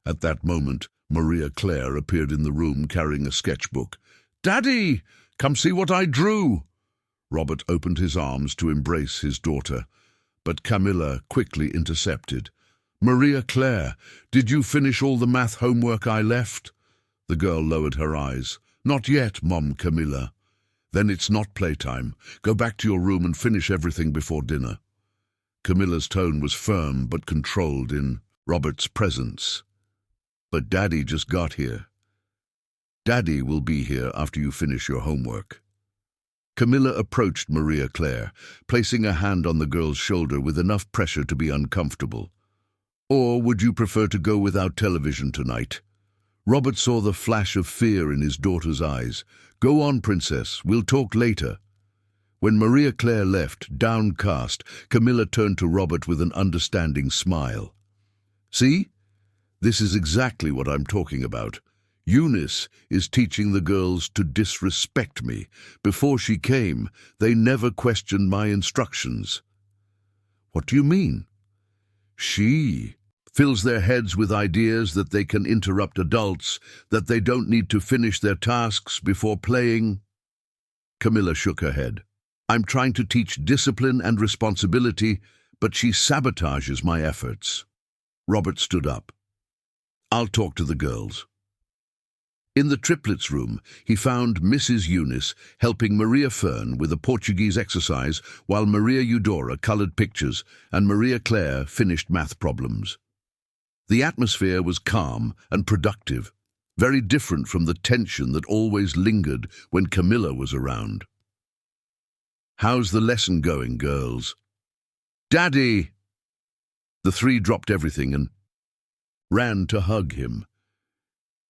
Speaker 1: At that moment, Maria Claire appeared in the room carrying a sketchbook. Daddy, come see what I drew. Robert opened his arms to embrace his daughter, but Camilla quickly intercepted. Maria Claire, did you finish all the math homework I left? The girl lowered her eyes. Not yet, Mom Camilla. Then it's not playtime. Go back to your room and finish everything before dinner. Camilla's tone was firm but controlled in Robert's presence. But Daddy just got here. Daddy will be here after you finish your homework. Camilla approached Maria Claire, placing a hand on the girl's shoulder with enough pressure to be uncomfortable. Or would you prefer to go without television tonight? Robert saw the flash of fear in his daughter's eyes. Go on, Princess, we'll talk later. When Maria Claire left, downcast, Camilla turned to Robert with an understanding smile. See? This is exactly what I'm talking about. Eunice is teaching the girls to disrespect me. Before she came, they never questioned my instructions. What do you mean? She fills their heads with ideas that they can interrupt adults, that they don't need to finish their tasks before playing. Camilla shook her head. I'm trying to teach discipline and responsibility, but she sabotages my efforts. Robert stood up. I'll talk to the girls. In the triplets room, he found Mrs. Eunice helping Maria Fern with a Portuguese exercise while Maria Eudora colored pictures and Maria Claire finished math problems. The atmosphere was calm and productive, very different from the tension that always lingered when Camilla was around. How's the lesson going, girls? Daddy! The 3 dropped everything and ran to hug him.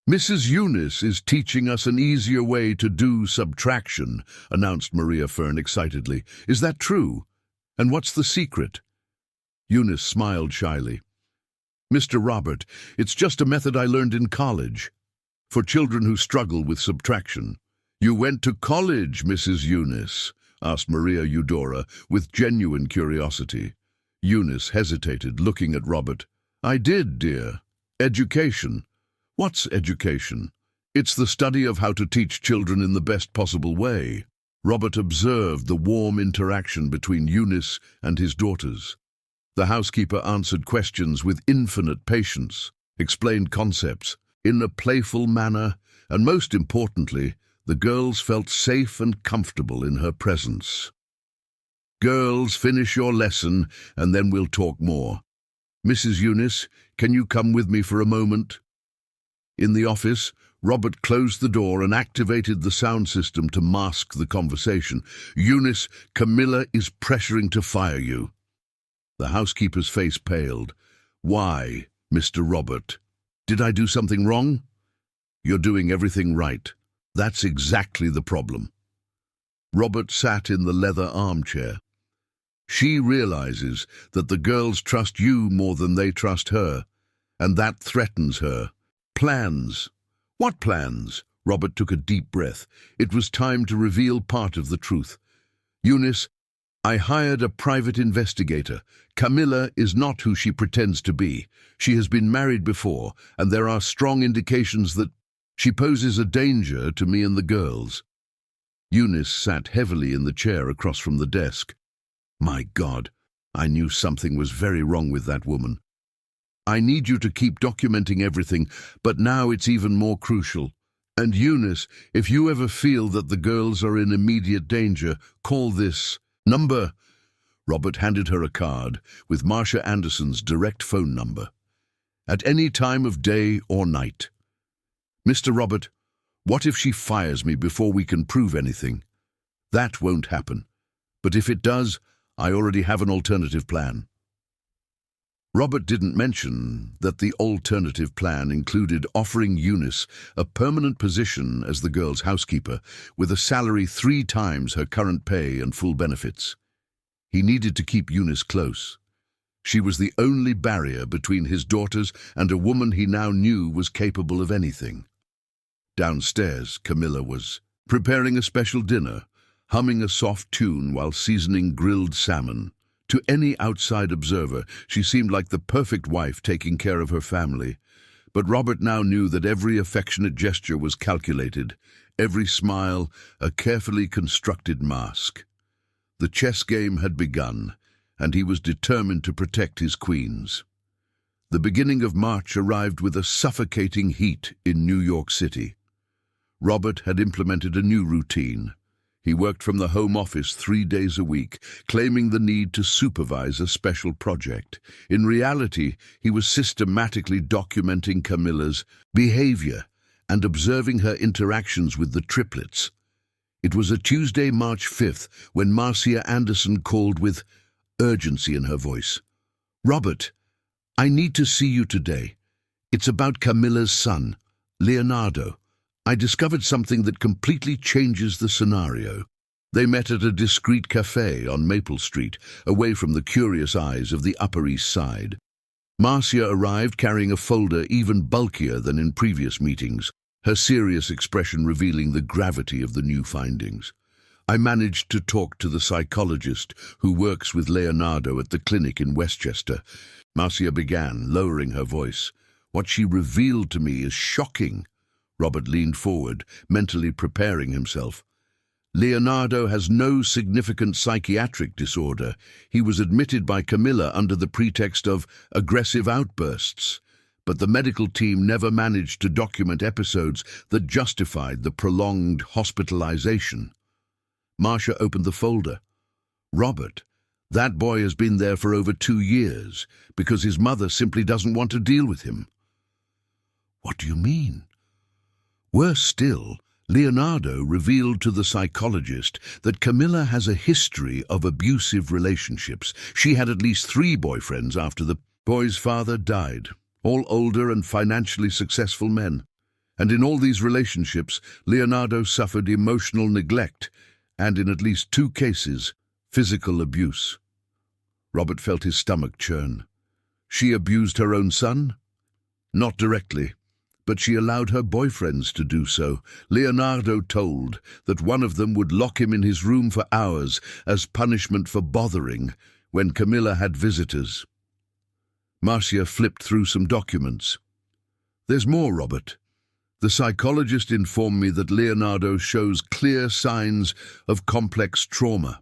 Speaker 1: Mrs. Eunice is teaching us an easier way to do subtraction, announced Maria Fern excitedly. Is that true? And what's the secret? Eunice smiled shyly. Mr. Robert, it's just a method I learned in college for children who struggle with subtraction. You went to college, Mrs. Eunice? Asked Maria Eudora with genuine curiosity. Eunice hesitated, looking at Robert. I did, dear. Education. What's education? It's the study of how to teach children in the best possible way. Robert observed the warm interaction between Eunice and his daughters. The housekeeper answered questions with infinite patience, explained concepts in a playful manner, and most importantly, the girls felt safe and comfortable in her presence. Girls, finish your lesson, and then we'll talk more. Mrs. Eunice, can you come with me for a moment? In the office, Robert closed the door and activated the sound system to mask the conversation. Eunice, Camilla is pressuring to fire you. The housekeeper's face paled. Why, Mr. Robert? Did I do something wrong? You're doing everything right. That's exactly the problem. Robert sat in the leather armchair. She realizes that the girls trust you more than they trust her, and that threatens her. Plans. What plans? Robert took a deep breath. It was time to reveal part of the truth. Eunice, I hired a private investigator. Camilla is not who she pretends to be. She has been married before, and there are strong indications that she poses a danger to me and the girls. Eunice sat heavily in the chair across from the desk. My God, I knew something was very wrong with that woman. I need you to keep documenting everything, but now it's even more crucial. And Eunice, if you ever feel that the girls are in immediate danger, call this number. Robert handed her a card with Marcia Anderson's direct phone number. At any time of day or night. Mr. Robert, what if she fires me before we can prove anything? That won't happen. But if it does, I already have an alternative plan. Robert didn't mention that the alternative plan included offering Eunice a permanent position as the girl's housekeeper, with a salary 3 times her current pay and full benefits. He needed to keep Eunice close. She was the only barrier between his daughters and a woman he now knew was capable of anything. Downstairs, Camilla was preparing a special dinner, humming a soft tune while seasoning grilled salmon. To any outside observer, she seemed like the perfect wife taking care of her family. But Robert now knew that every affectionate gesture was calculated, every smile a carefully constructed mask. The chess game had begun, and he was determined to protect his queens. The beginning of March arrived with a suffocating heat in New York City. Robert had implemented a new routine. He worked from the home office 3 days a week, claiming the need to supervise a special project. In reality, he was systematically documenting Camilla's behavior and observing her interactions with the triplets. It was a Tuesday, March 5th, when Marcia Anderson called with urgency in her voice. Robert, I need to see you today. It's about Camilla's son, Leonardo. I discovered something that completely changes the scenario. They met at a discreet cafe on Maple Street, away from the curious eyes of the Upper East Side. Marcia arrived carrying a folder even bulkier than in previous meetings, her serious expression revealing the gravity of the new findings. I managed to talk to the psychologist who works with Leonardo at the clinic in Westchester. Marcia began, lowering her voice. What she revealed to me is shocking. Robert leaned forward, mentally preparing himself. Leonardo has no significant psychiatric disorder. He was admitted by Camilla under the pretext of aggressive outbursts, but the medical team never managed to document episodes that justified the prolonged hospitalization. Marcia opened the folder. Robert, that boy has been there for over 2 years because his mother simply doesn't want to deal with him. What do you mean? Worse still, Leonardo revealed to the psychologist that Camilla has a history of abusive relationships. She had at least 3 boyfriends after the boy's father died, all older and financially successful men. And in all these relationships, Leonardo suffered emotional neglect and, in at least 2 cases, physical abuse. Robert felt his stomach churn. She abused her own son? Not directly, but she allowed her boyfriends to do so. Leonardo told that one of them would lock him in his room for hours as punishment for bothering when Camilla had visitors. Marcia flipped through some documents. There's more, Robert. The psychologist informed me that Leonardo shows clear signs of complex trauma,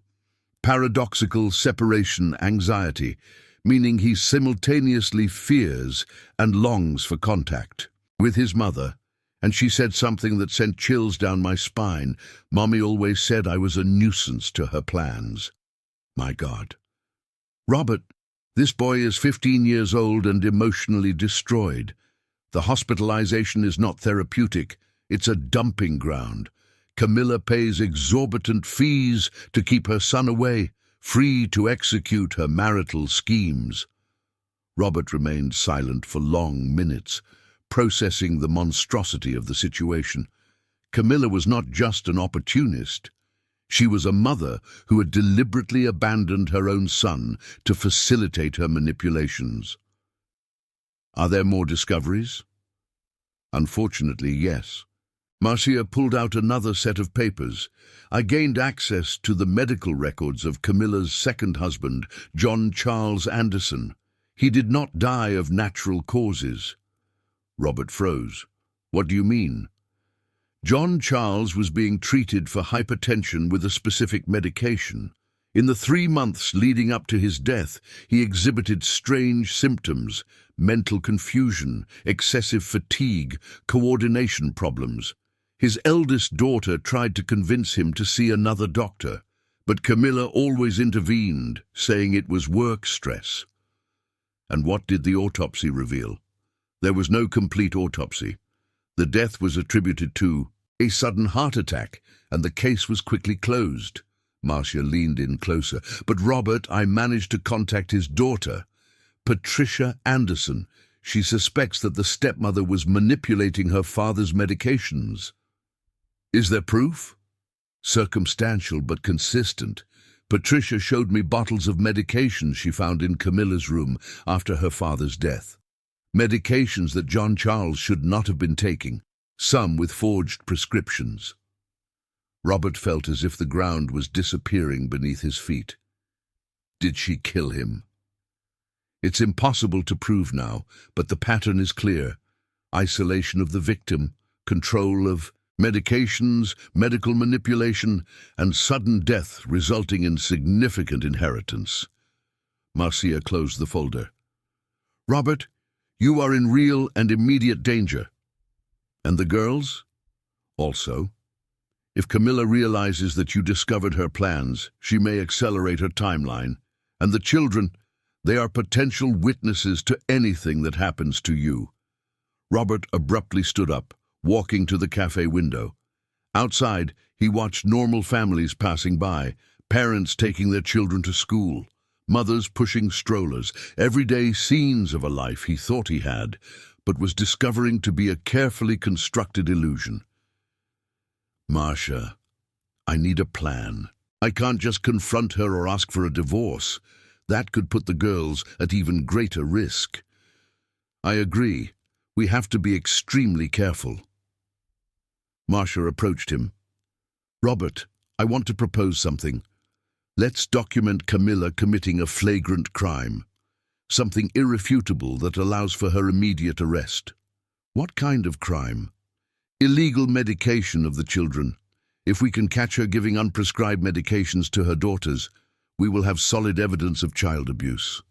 Speaker 1: paradoxical separation anxiety, meaning he simultaneously fears and longs for contact with his mother, and she said something that sent chills down my spine. Mommy always said I was a nuisance to her plans. My God. Robert, this boy is 15 years old and emotionally destroyed. The hospitalization is not therapeutic. It's a dumping ground. Camilla pays exorbitant fees to keep her son away, free to execute her marital schemes. Robert remained silent for long minutes, processing the monstrosity of the situation. Camilla was not just an opportunist. She was a mother who had deliberately abandoned her own son to facilitate her manipulations. Are there more discoveries? Unfortunately, yes. Marcia pulled out another set of papers. I gained access to the medical records of Camilla's second husband, John Charles Anderson. He did not die of natural causes. Robert froze. What do you mean? John Charles was being treated for hypertension with a specific medication. In the 3 months leading up to his death, he exhibited strange symptoms: mental confusion, excessive fatigue, coordination problems. His eldest daughter tried to convince him to see another doctor, but Camilla always intervened, saying it was work stress. And what did the autopsy reveal? There was no complete autopsy. The death was attributed to a sudden heart attack, and the case was quickly closed. Marcia leaned in closer. But Robert, I managed to contact his daughter, Patricia Anderson. She suspects that the stepmother was manipulating her father's medications. Is there proof? Circumstantial but consistent. Patricia showed me bottles of medications she found in Camilla's room after her father's death. Medications that John Charles should not have been taking, some with forged prescriptions. Robert felt as if the ground was disappearing beneath his feet. Did she kill him? It's impossible to prove now, but the pattern is clear. Isolation of the victim, control of medications, medical manipulation, and sudden death resulting in significant inheritance. Marcia closed the folder. Robert, you are in real and immediate danger. And the girls? Also. If Camilla realizes that you discovered her plans, she may accelerate her timeline. And the children, they are potential witnesses to anything that happens to you. Robert abruptly stood up, walking to the cafe window. Outside, he watched normal families passing by, parents taking their children to school, mothers pushing strollers, everyday scenes of a life he thought he had, but was discovering to be a carefully constructed illusion. Marcia, I need a plan. I can't just confront her or ask for a divorce. That could put the girls at even greater risk. I agree. We have to be extremely careful. Marcia approached him. Robert, I want to propose something. Let's document Camilla committing a flagrant crime. Something irrefutable that allows for her immediate arrest. What kind of crime? Illegal medication of the children. If we can catch her giving unprescribed medications to her daughters, we will have solid evidence of child abuse.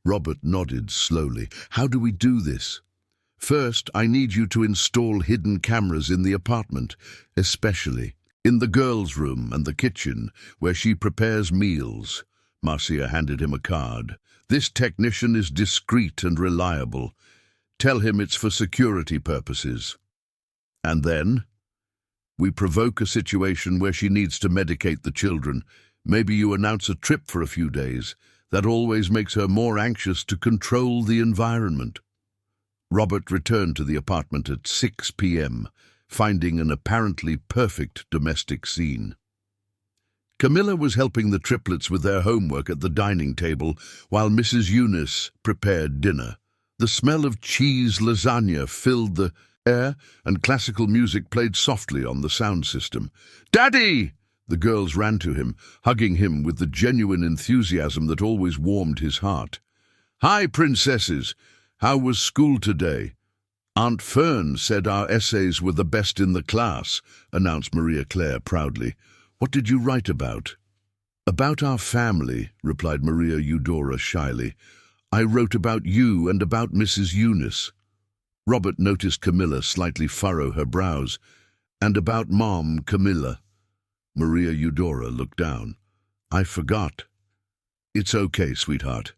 Speaker 1: Robert nodded slowly. How do we do this? First, I need you to install hidden cameras in the apartment, especially in the girls' room and the kitchen, where she prepares meals. Marcia handed him a card. This technician is discreet and reliable. Tell him it's for security purposes. And then, we provoke a situation where she needs to medicate the children. Maybe you announce a trip for a few days. That always makes her more anxious to control the environment. Robert returned to the apartment at 6 p.m., finding an apparently perfect domestic scene. Camilla was helping the triplets with their homework at the dining table while Mrs. Eunice prepared dinner. The smell of cheese lasagna filled the air, and classical music played softly on the sound system. "Daddy!" The girls ran to him, hugging him with the genuine enthusiasm that always warmed his heart. "Hi, princesses! How was school today?" "Aunt Fern said our essays were the best in the class," announced Maria Claire proudly. "What did you write about?" "About our family," replied Maria Eudora shyly. "I wrote about you and about Mrs. Eunice." Robert noticed Camilla slightly furrow her brows. "And about Mom, Camilla." Maria Eudora looked down. "I forgot." "It's okay, sweetheart.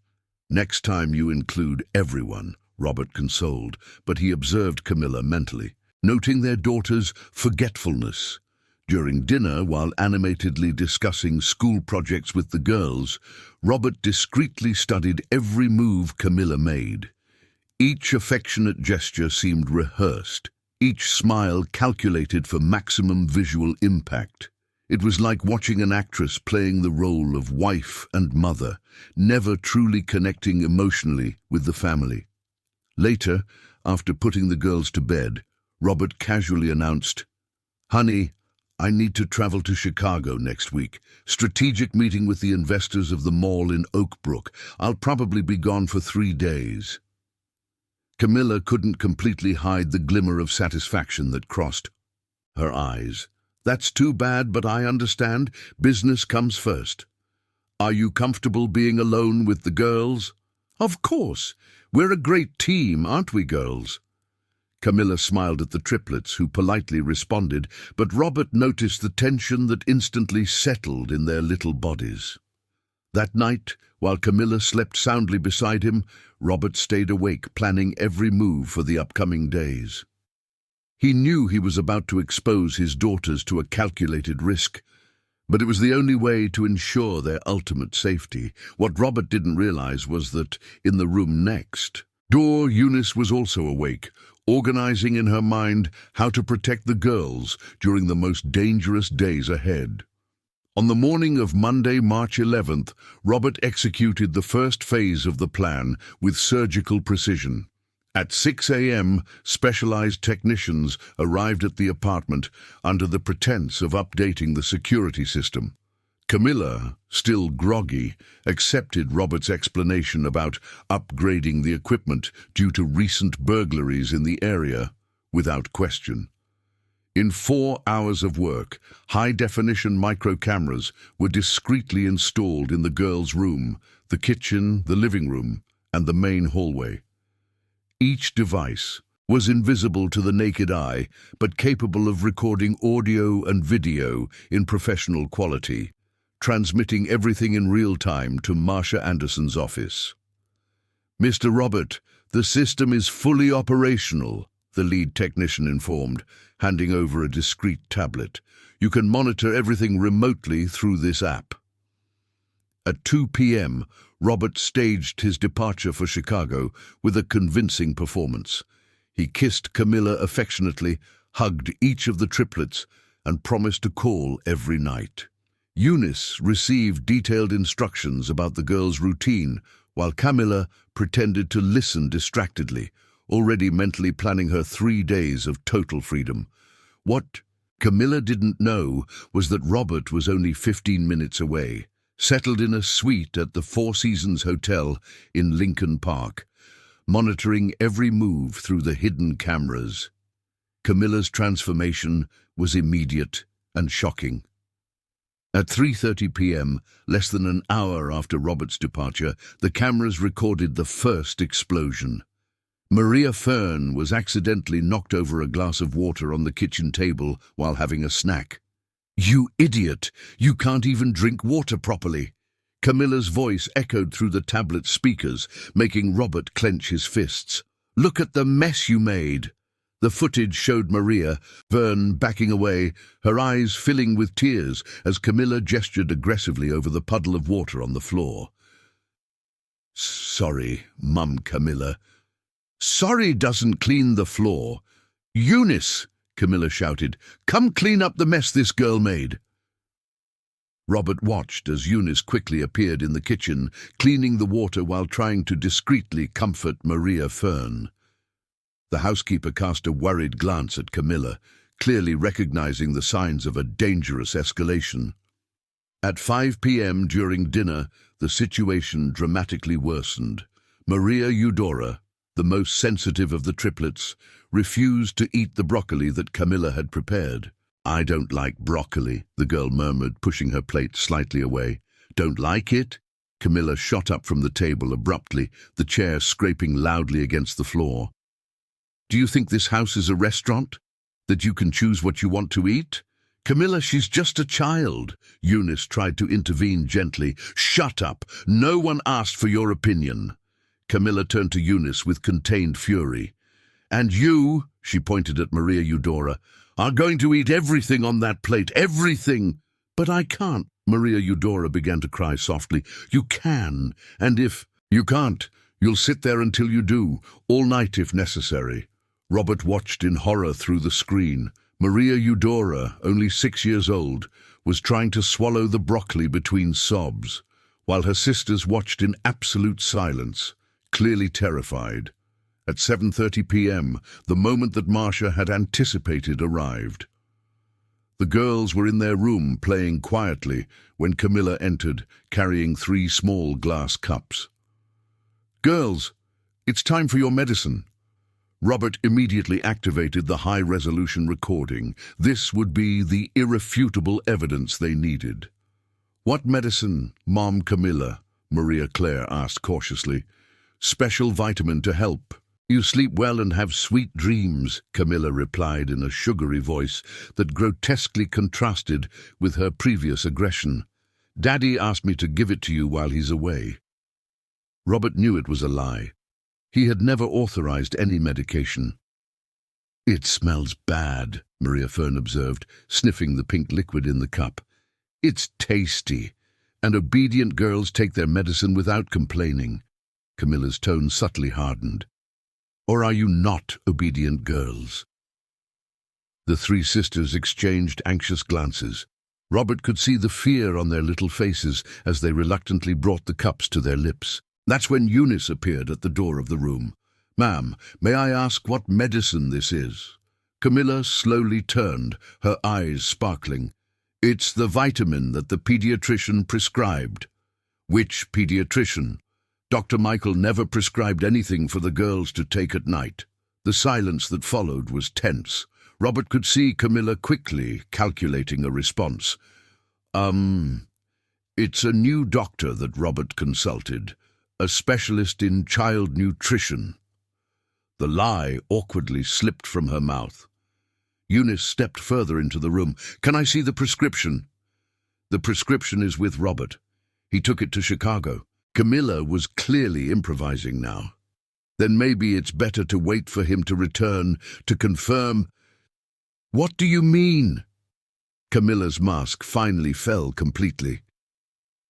Speaker 1: Next time you include everyone," Robert consoled, but he observed Camilla mentally, noting their daughter's forgetfulness. During dinner, while animatedly discussing school projects with the girls, Robert discreetly studied every move Camilla made. Each affectionate gesture seemed rehearsed, each smile calculated for maximum visual impact. It was like watching an actress playing the role of wife and mother, never truly connecting emotionally with the family. Later, after putting the girls to bed, Robert casually announced, "Honey, I need to travel to Chicago next week. Strategic meeting with the investors of the mall in Oak Brook. I'll probably be gone for 3 days." Camilla couldn't completely hide the glimmer of satisfaction that crossed her eyes. "That's too bad, but I understand. Business comes first. Are you comfortable being alone with the girls?" "Of course. We're a great team, aren't we, girls?" Camilla smiled at the triplets, who politely responded, but Robert noticed the tension that instantly settled in their little bodies. That night, while Camilla slept soundly beside him, Robert stayed awake, planning every move for the upcoming days. He knew he was about to expose his daughters to a calculated risk, but it was the only way to ensure their ultimate safety. What Robert didn't realize was that, in the room next door, Eunice was also awake, organizing in her mind how to protect the girls during the most dangerous days ahead. On the morning of Monday, March 11th, Robert executed the first phase of the plan with surgical precision. At 6 a.m., specialized technicians arrived at the apartment under the pretense of updating the security system. Camilla, still groggy, accepted Robert's explanation about upgrading the equipment due to recent burglaries in the area without question. In 4 hours of work, high-definition micro-cameras were discreetly installed in the girls' room, the kitchen, the living room, and the main hallway. Each device was invisible to the naked eye, but capable of recording audio and video in professional quality, transmitting everything in real time to Marsha Anderson's office. "Mr. Robert, the system is fully operational," the lead technician informed, handing over a discreet tablet. "You can monitor everything remotely through this app." At 2 p.m., Robert staged his departure for Chicago with a convincing performance. He kissed Camilla affectionately, hugged each of the triplets, and promised to call every night. Eunice received detailed instructions about the girls' routine, while Camilla pretended to listen distractedly, already mentally planning her 3 days of total freedom. What Camilla didn't know was that Robert was only 15 minutes away, settled in a suite at the Four Seasons Hotel in Lincoln Park, monitoring every move through the hidden cameras. Camilla's transformation was immediate and shocking. At 3:30 p.m., less than an hour after Robert's departure, the cameras recorded the first explosion. Maria Fern was accidentally knocked over a glass of water on the kitchen table while having a snack. "You idiot! You can't even drink water properly!" Camilla's voice echoed through the tablet speakers, making Robert clench his fists. "Look at the mess you made!" The footage showed Maria Fern backing away, her eyes filling with tears as Camilla gestured aggressively over the puddle of water on the floor. "Sorry, Mum Camilla." "Sorry doesn't clean the floor." "Eunice," Camilla shouted, "come clean up the mess this girl made." Robert watched as Eunice quickly appeared in the kitchen, cleaning the water while trying to discreetly comfort Maria Fern. The housekeeper cast a worried glance at Camilla, clearly recognizing the signs of a dangerous escalation. At 5 p.m. during dinner, the situation dramatically worsened. Maria Eudora, the most sensitive of the triplets, refused to eat the broccoli that Camilla had prepared. "I don't like broccoli," the girl murmured, pushing her plate slightly away. "Don't like it?" Camilla shot up from the table abruptly, the chair scraping loudly against the floor. "Do you think this house is a restaurant? That you can choose what you want to eat?" "Camilla, she's just a child." Eunice tried to intervene gently. "Shut up! No one asked for your opinion." Camilla turned to Eunice with contained fury. "And you," she pointed at Maria Eudora, "are going to eat everything on that plate, everything." "But I can't." Maria Eudora began to cry softly. "You can, and if you can't, you'll sit there until you do, all night if necessary." Robert watched in horror through the screen. Maria Eudora, only 6 years old, was trying to swallow the broccoli between sobs, while her sisters watched in absolute silence, clearly terrified. At 7:30 p.m., the moment that Marcia had anticipated arrived. The girls were in their room playing quietly when Camilla entered, carrying 3 small glass cups. "Girls, it's time for your medicine." Robert immediately activated the high-resolution recording. This would be the irrefutable evidence they needed. "What medicine, Mom Camilla?" Maria Claire asked cautiously. "Special vitamin to help. You sleep well and have sweet dreams," Camilla replied in a sugary voice that grotesquely contrasted with her previous aggression. "Daddy asked me to give it to you while he's away." Robert knew it was a lie. He had never authorized any medication. "It smells bad," Maria Fern observed, sniffing the pink liquid in the cup. "It's tasty, and obedient girls take their medicine without complaining." Camilla's tone subtly hardened. "Or are you not obedient girls?" The 3 sisters exchanged anxious glances. Robert could see the fear on their little faces as they reluctantly brought the cups to their lips. That's when Eunice appeared at the door of the room. "Ma'am, may I ask what medicine this is?" Camilla slowly turned, her eyes sparkling. "It's the vitamin that the pediatrician prescribed." "Which pediatrician?" "Dr. Michael never prescribed anything for the girls to take at night." The silence that followed was tense. Robert could see Camilla quickly calculating a response. It's a new doctor that Robert consulted, a specialist in child nutrition." The lie awkwardly slipped from her mouth. Eunice stepped further into the room. "Can I see the prescription?" "The prescription is with Robert. He took it to Chicago." Camilla was clearly improvising now. "Then maybe it's better to wait for him to return to confirm." "What do you mean?" Camilla's mask finally fell completely.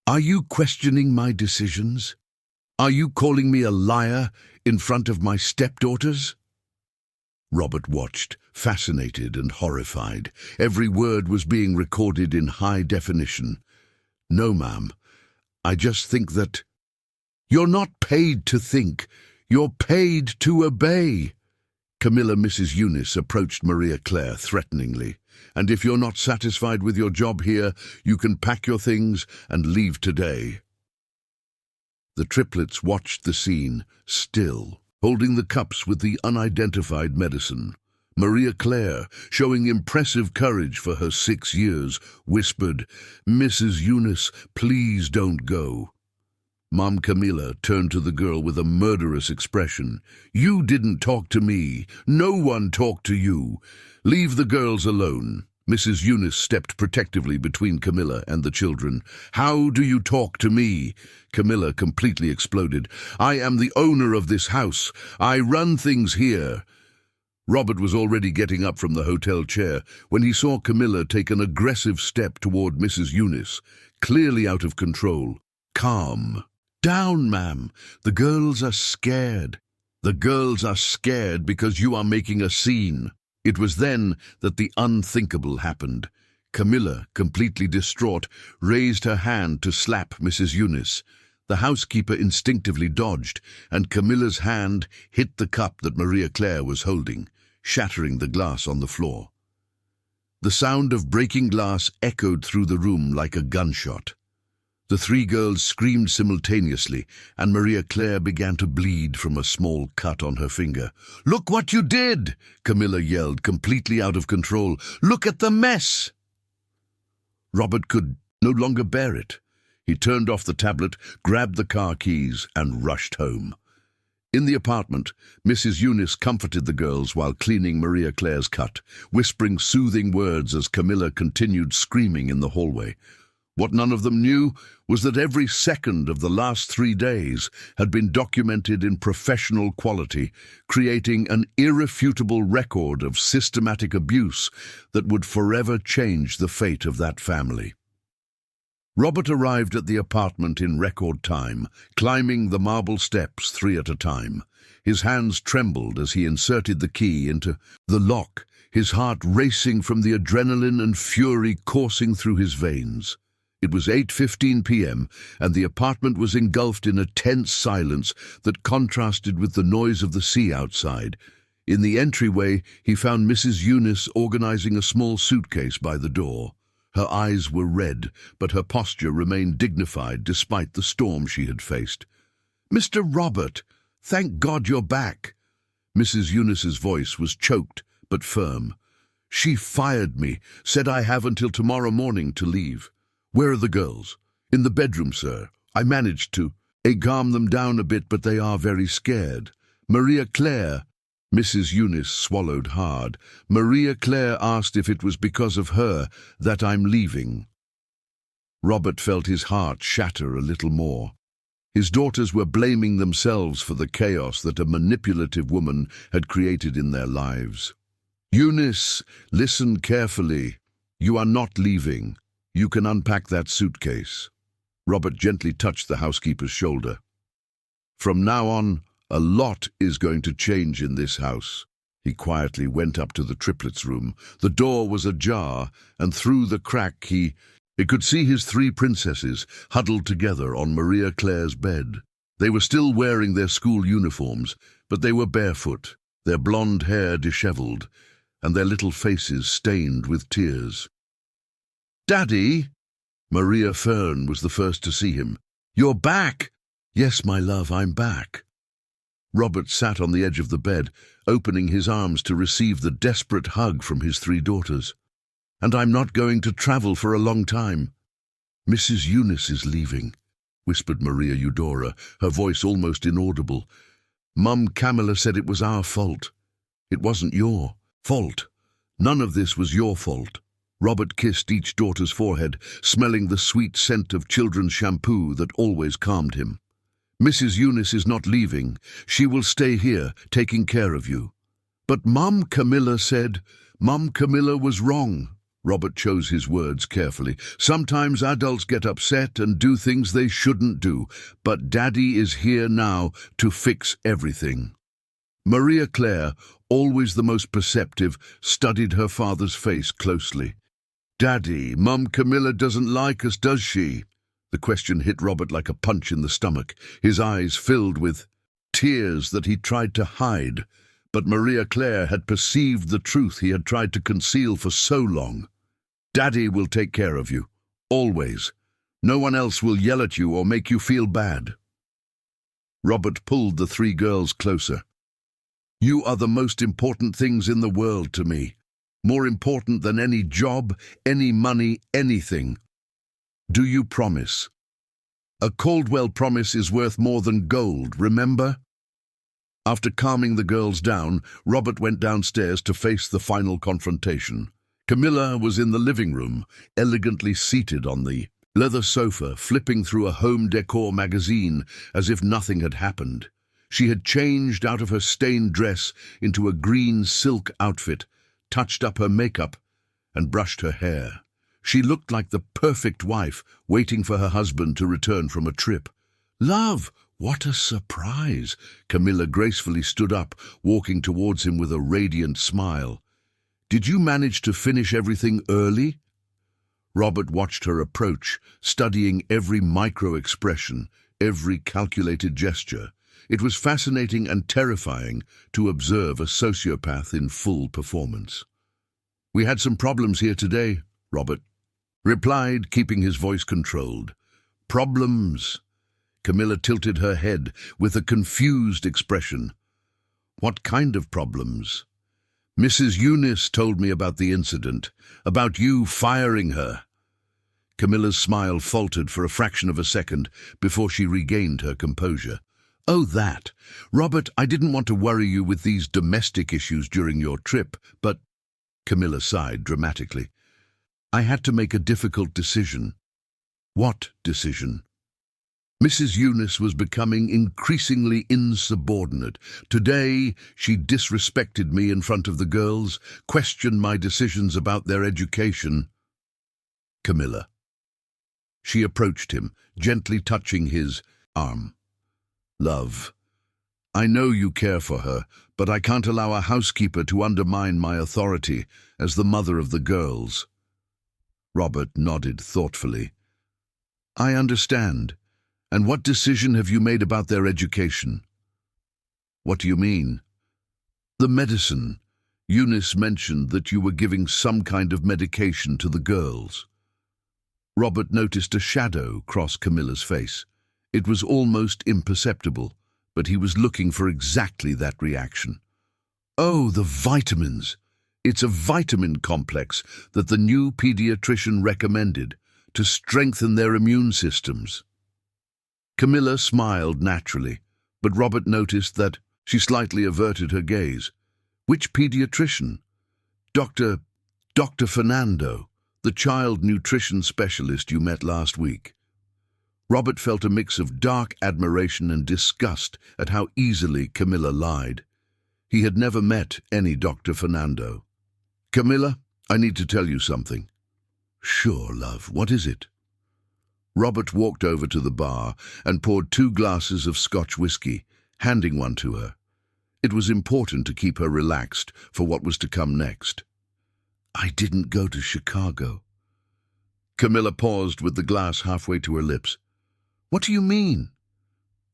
Speaker 1: "Are you questioning my decisions? Are you calling me a liar in front of my stepdaughters?" Robert watched, fascinated and horrified. Every word was being recorded in high definition. "No, ma'am. I just think that—" "You're not paid to think. You're paid to obey." Camilla Mrs. Eunice approached Maria Claire threateningly. "And if you're not satisfied with your job here, you can pack your things and leave today." The triplets watched the scene, still, holding the cups with the unidentified medicine. Maria Claire, showing impressive courage for her 6 years, whispered, "Mrs. Eunice, please don't go." Mom Camilla turned to the girl with a murderous expression. "You didn't talk to me. No one talked to you. Leave the girls alone." Mrs. Eunice stepped protectively between Camilla and the children. "How do you talk to me?" Camilla completely exploded. "I am the owner of this house. I run things here." Robert was already getting up from the hotel chair when he saw Camilla take an aggressive step toward Mrs. Eunice, clearly out of control. "Calm. Down, ma'am. The girls are scared." "The girls are scared because you are making a scene." It was then that the unthinkable happened. Camilla, completely distraught, raised her hand to slap Mrs. Eunice. The housekeeper instinctively dodged, and Camilla's hand hit the cup that Maria Claire was holding, shattering the glass on the floor. The sound of breaking glass echoed through the room like a gunshot. The 3 girls screamed simultaneously, and Maria Claire began to bleed from a small cut on her finger. "Look what you did!" Camilla yelled, completely out of control. "Look at the mess!" Robert could no longer bear it. He turned off the tablet, grabbed the car keys, and rushed home. In the apartment, Mrs. Eunice comforted the girls while cleaning Maria Claire's cut, whispering soothing words as Camilla continued screaming in the hallway. What none of them knew was that every second of the last 3 days had been documented in professional quality, creating an irrefutable record of systematic abuse that would forever change the fate of that family. Robert arrived at the apartment in record time, climbing the marble steps 3 at a time. His hands trembled as he inserted the key into the lock, his heart racing from the adrenaline and fury coursing through his veins. It was 8:15 p.m., and the apartment was engulfed in a tense silence that contrasted with the noise of the sea outside. In the entryway, he found Mrs. Eunice organizing a small suitcase by the door. Her eyes were red, but her posture remained dignified despite the storm she had faced. "Mr. Robert, thank God you're back." Mrs. Eunice's voice was choked but firm. "She fired me, said I have until tomorrow morning to leave." "Where are the girls?" "In the bedroom, sir. I managed to calm them down a bit, but they are very scared. Maria Claire—" Mrs. Eunice swallowed hard. "Maria Claire asked if it was because of her that I'm leaving." Robert felt his heart shatter a little more. His daughters were blaming themselves for the chaos that a manipulative woman had created in their lives. "Eunice, listen carefully. You are not leaving. You can unpack that suitcase." Robert gently touched the housekeeper's shoulder. "From now on, a lot is going to change in this house." He quietly went up to the triplets' room. The door was ajar, and through the crack he could see his three princesses huddled together on Maria Claire's bed. They were still wearing their school uniforms, but they were barefoot, their blonde hair disheveled, and their little faces stained with tears. "Daddy!" Maria Fern was the first to see him. "You're back!" "Yes, my love, I'm back." Robert sat on the edge of the bed, opening his arms to receive the desperate hug from his three daughters. "And I'm not going to travel for a long time." "Mrs. Eunice is leaving," whispered Maria Eudora, her voice almost inaudible. "Mum Camilla said it was our fault." "It wasn't your fault. None of this was your fault." Robert kissed each daughter's forehead, smelling the sweet scent of children's shampoo that always calmed him. "Mrs. Eunice is not leaving. She will stay here, taking care of you." "But Mum Camilla said—" "Mum Camilla was wrong." Robert chose his words carefully. "Sometimes adults get upset and do things they shouldn't do, but Daddy is here now to fix everything." Maria Claire, always the most perceptive, studied her father's face closely. "Daddy, Mum Camilla doesn't like us, does she?" The question hit Robert like a punch in the stomach. His eyes filled with tears that he tried to hide. But Maria Claire had perceived the truth he had tried to conceal for so long. "Daddy will take care of you. Always. No one else will yell at you or make you feel bad." Robert pulled the three girls closer. "You are the most important things in the world to me. More important than any job, any money, anything. Do you promise? A Caldwell promise is worth more than gold, remember?" After calming the girls down, Robert went downstairs to face the final confrontation. Camilla was in the living room, elegantly seated on the leather sofa, flipping through a home decor magazine as if nothing had happened. She had changed out of her stained dress into a green silk outfit, touched up her makeup, and brushed her hair. She looked like the perfect wife, waiting for her husband to return from a trip. "Love, what a surprise!" Camilla gracefully stood up, walking towards him with a radiant smile. "Did you manage to finish everything early?" Robert watched her approach, studying every micro-expression, every calculated gesture. It was fascinating and terrifying to observe a sociopath in full performance. "We had some problems here today," Robert replied, keeping his voice controlled. "Problems?" Camilla tilted her head with a confused expression. "What kind of problems?" "Mrs. Eunice told me about the incident, about you firing her." Camilla's smile faltered for a fraction of a second before she regained her composure. "Oh, that. Robert, I didn't want to worry you with these domestic issues during your trip, but—" Camilla sighed dramatically. "I had to make a difficult decision." "What decision?" Mrs. Eunice was becoming increasingly insubordinate. Today, she disrespected me in front of the girls, questioned my decisions about their education. "Camilla." She approached him, gently touching his arm. "Love, I know you care for her, but I can't allow a housekeeper to undermine my authority as the mother of the girls." Robert nodded thoughtfully. I understand. And what decision have you made about their education? What do you mean? The medicine. Eunice mentioned that you were giving some kind of medication to the girls. Robert noticed a shadow cross Camilla's face. It was almost imperceptible, but he was looking for exactly that reaction. Oh, the vitamins! It's a vitamin complex that the new pediatrician recommended to strengthen their immune systems. Camilla smiled naturally, but Robert noticed that she slightly averted her gaze. Which pediatrician? Dr. Fernando, the child nutrition specialist you met last week. Robert felt a mix of dark admiration and disgust at how easily Camilla lied. He had never met any Dr. Fernando. Camilla, I need to tell you something. Sure, love. What is it? Robert walked over to the bar and poured 2 glasses of Scotch whiskey, handing one to her. It was important to keep her relaxed for what was to come next. I didn't go to Chicago. Camilla paused with the glass halfway to her lips. What do you mean?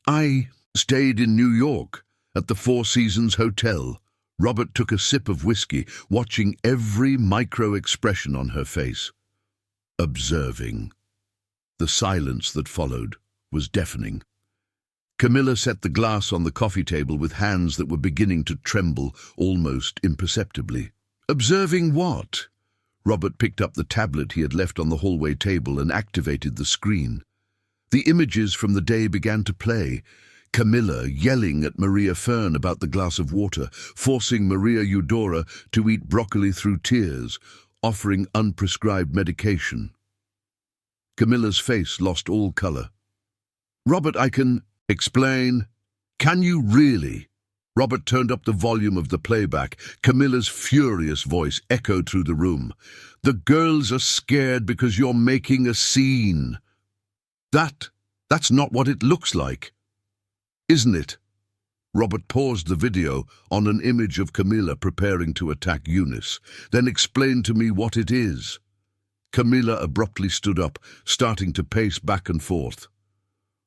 Speaker 1: I stayed in New York at the Four Seasons Hotel. Robert took a sip of whiskey, watching every micro-expression on her face. Observing. The silence that followed was deafening. Camilla set the glass on the coffee table with hands that were beginning to tremble almost imperceptibly. Observing what? Robert picked up the tablet he had left on the hallway table and activated the screen. The images from the day began to play. Camilla yelling at Maria Fern about the glass of water, forcing Maria Eudora to eat broccoli through tears, offering unprescribed medication. Camilla's face lost all color. Robert, I can explain. Can you really? Robert turned up the volume of the playback. Camilla's furious voice echoed through the room. The girls are scared because you're making a scene. That's not what it looks like, isn't it? Robert paused the video on an image of Camilla preparing to attack Eunice, then explained to me what it is. Camilla abruptly stood up, starting to pace back and forth.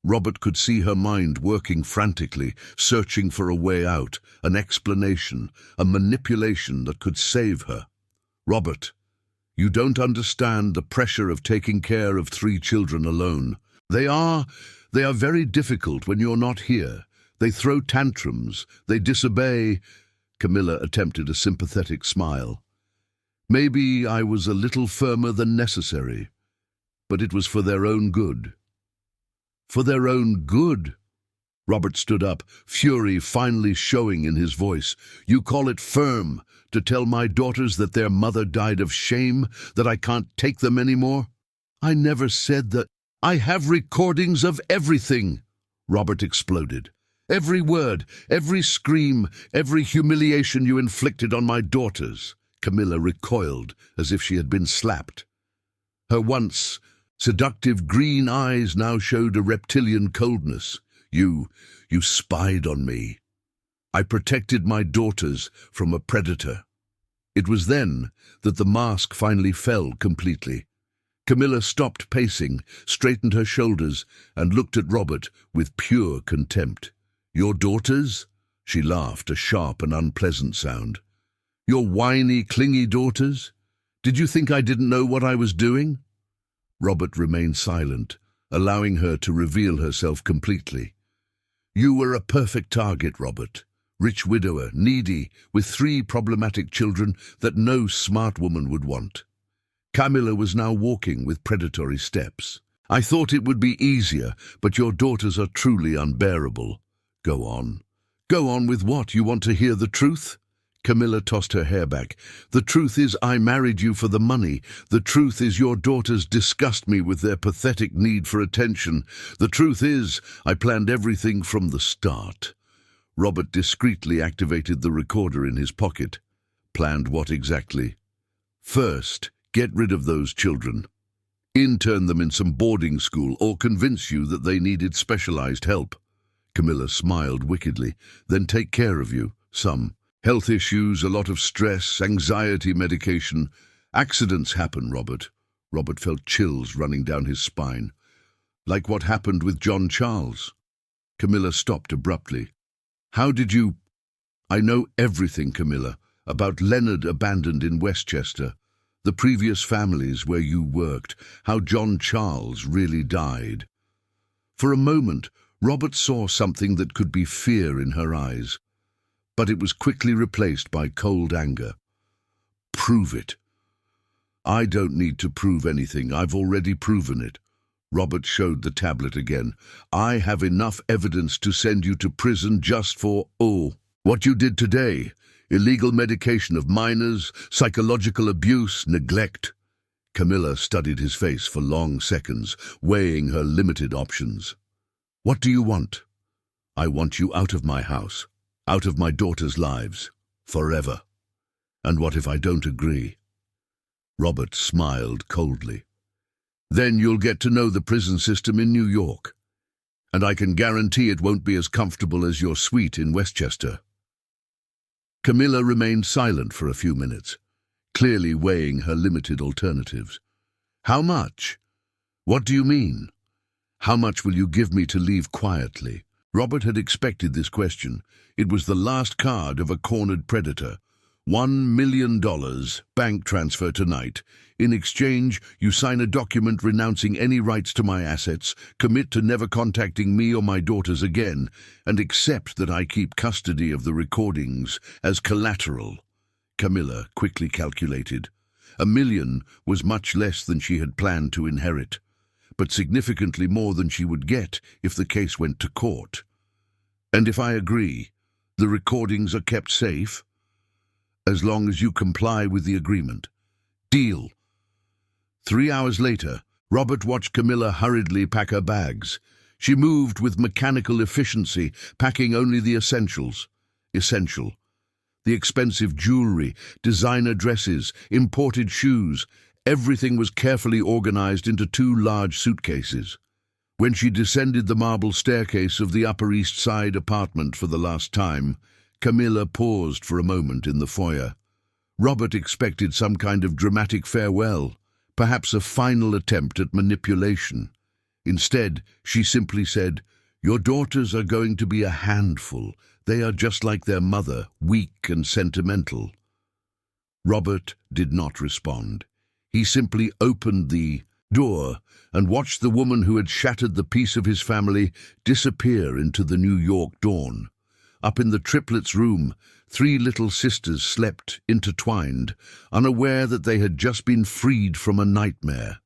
Speaker 1: Robert could see her mind working frantically, searching for a way out, an explanation, a manipulation that could save her. Robert, you don't understand the pressure of taking care of 3 children alone. They are very difficult when you're not here. They throw tantrums, they disobey. Camilla attempted a sympathetic smile. Maybe I was a little firmer than necessary, but it was for their own good. For their own good? Robert stood up, fury finally showing in his voice. You call it firm to tell my daughters that their mother died of shame, that I can't take them anymore? I never said that. I have recordings of everything, Robert exploded. Every word, every scream, every humiliation you inflicted on my daughters. Camilla recoiled as if she had been slapped. Her once seductive green eyes now showed a reptilian coldness. You spied on me. I protected my daughters from a predator. It was then that the mask finally fell completely. Camilla stopped pacing, straightened her shoulders, and looked at Robert with pure contempt. Your daughters? She laughed, a sharp and unpleasant sound. Your whiny, clingy daughters? Did you think I didn't know what I was doing? Robert remained silent, allowing her to reveal herself completely. You were a perfect target, Robert. Rich widower, needy, with 3 problematic children that no smart woman would want. Camilla was now walking with predatory steps. I thought it would be easier, but your daughters are truly unbearable. Go on. Go on with what? You want to hear the truth? Camilla tossed her hair back. The truth is I married you for the money. The truth is your daughters disgust me with their pathetic need for attention. The truth is I planned everything from the start. Robert discreetly activated the recorder in his pocket. Planned what exactly? First, get rid of those children. Intern them in some boarding school or convince you that they needed specialized help. Camilla smiled wickedly. Then take care of you. Some health issues, a lot of stress, anxiety medication. Accidents happen, Robert. Robert felt chills running down his spine. Like what happened with John Charles. Camilla stopped abruptly. How did you... I know everything, Camilla, about Leonard abandoned in Westchester, the previous families where you worked, how John Charles really died. For a moment, Robert saw something that could be fear in her eyes, but it was quickly replaced by cold anger. Prove it. I don't need to prove anything. I've already proven it. Robert showed the tablet again. I have enough evidence to send you to prison just for, what you did today. Illegal medication of minors, psychological abuse, neglect. Camilla studied his face for long seconds, weighing her limited options. What do you want? I want you out of my house, out of my daughter's lives, forever. And what if I don't agree? Robert smiled coldly. Then you'll get to know the prison system in New York, and I can guarantee it won't be as comfortable as your suite in Westchester. Camilla remained silent for a few minutes, clearly weighing her limited alternatives. How much? What do you mean? How much will you give me to leave quietly? Robert had expected this question. It was the last card of a cornered predator. $1 million, bank transfer tonight. In exchange, you sign a document renouncing any rights to my assets, commit to never contacting me or my daughters again, and accept that I keep custody of the recordings as collateral. Camilla quickly calculated. $1 million was much less than she had planned to inherit, but significantly more than she would get if the case went to court. And if I agree, the recordings are kept safe? As long as you comply with the agreement. Deal. 3 hours later, Robert watched Camilla hurriedly pack her bags. She moved with mechanical efficiency, packing only the essentials. Essential. The expensive jewelry, designer dresses, imported shoes, everything was carefully organized into 2 large suitcases. When she descended the marble staircase of the Upper East Side apartment for the last time, Camilla paused for a moment in the foyer. Robert expected some kind of dramatic farewell, perhaps a final attempt at manipulation. Instead, she simply said, "Your daughters are going to be a handful. They are just like their mother, weak and sentimental." Robert did not respond. He simply opened the door and watched the woman who had shattered the peace of his family disappear into the New York dawn. Up in the triplets' room, 3 little sisters slept intertwined, unaware that they had just been freed from a nightmare.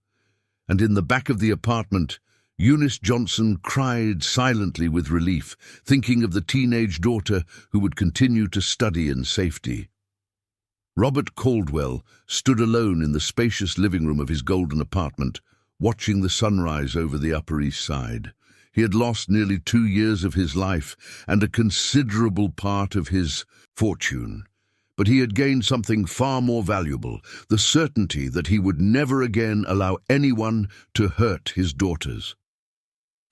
Speaker 1: And in the back of the apartment, Eunice Johnson cried silently with relief, thinking of the teenage daughter who would continue to study in safety. Robert Caldwell stood alone in the spacious living room of his golden apartment, watching the sunrise over the Upper East Side. He had lost nearly 2 years of his life and a considerable part of his fortune. But he had gained something far more valuable, the certainty that he would never again allow anyone to hurt his daughters.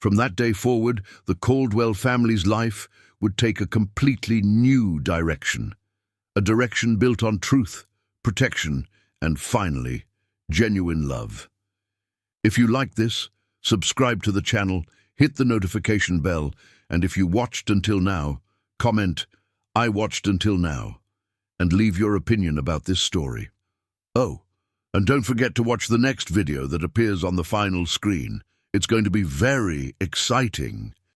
Speaker 1: From that day forward, the Caldwell family's life would take a completely new direction. A direction built on truth, protection, and finally, genuine love. If you like this, subscribe to the channel, hit the notification bell, and if you watched until now, comment, "I watched until now," and leave your opinion about this story. Oh, and don't forget to watch the next video that appears on the final screen. It's going to be very exciting.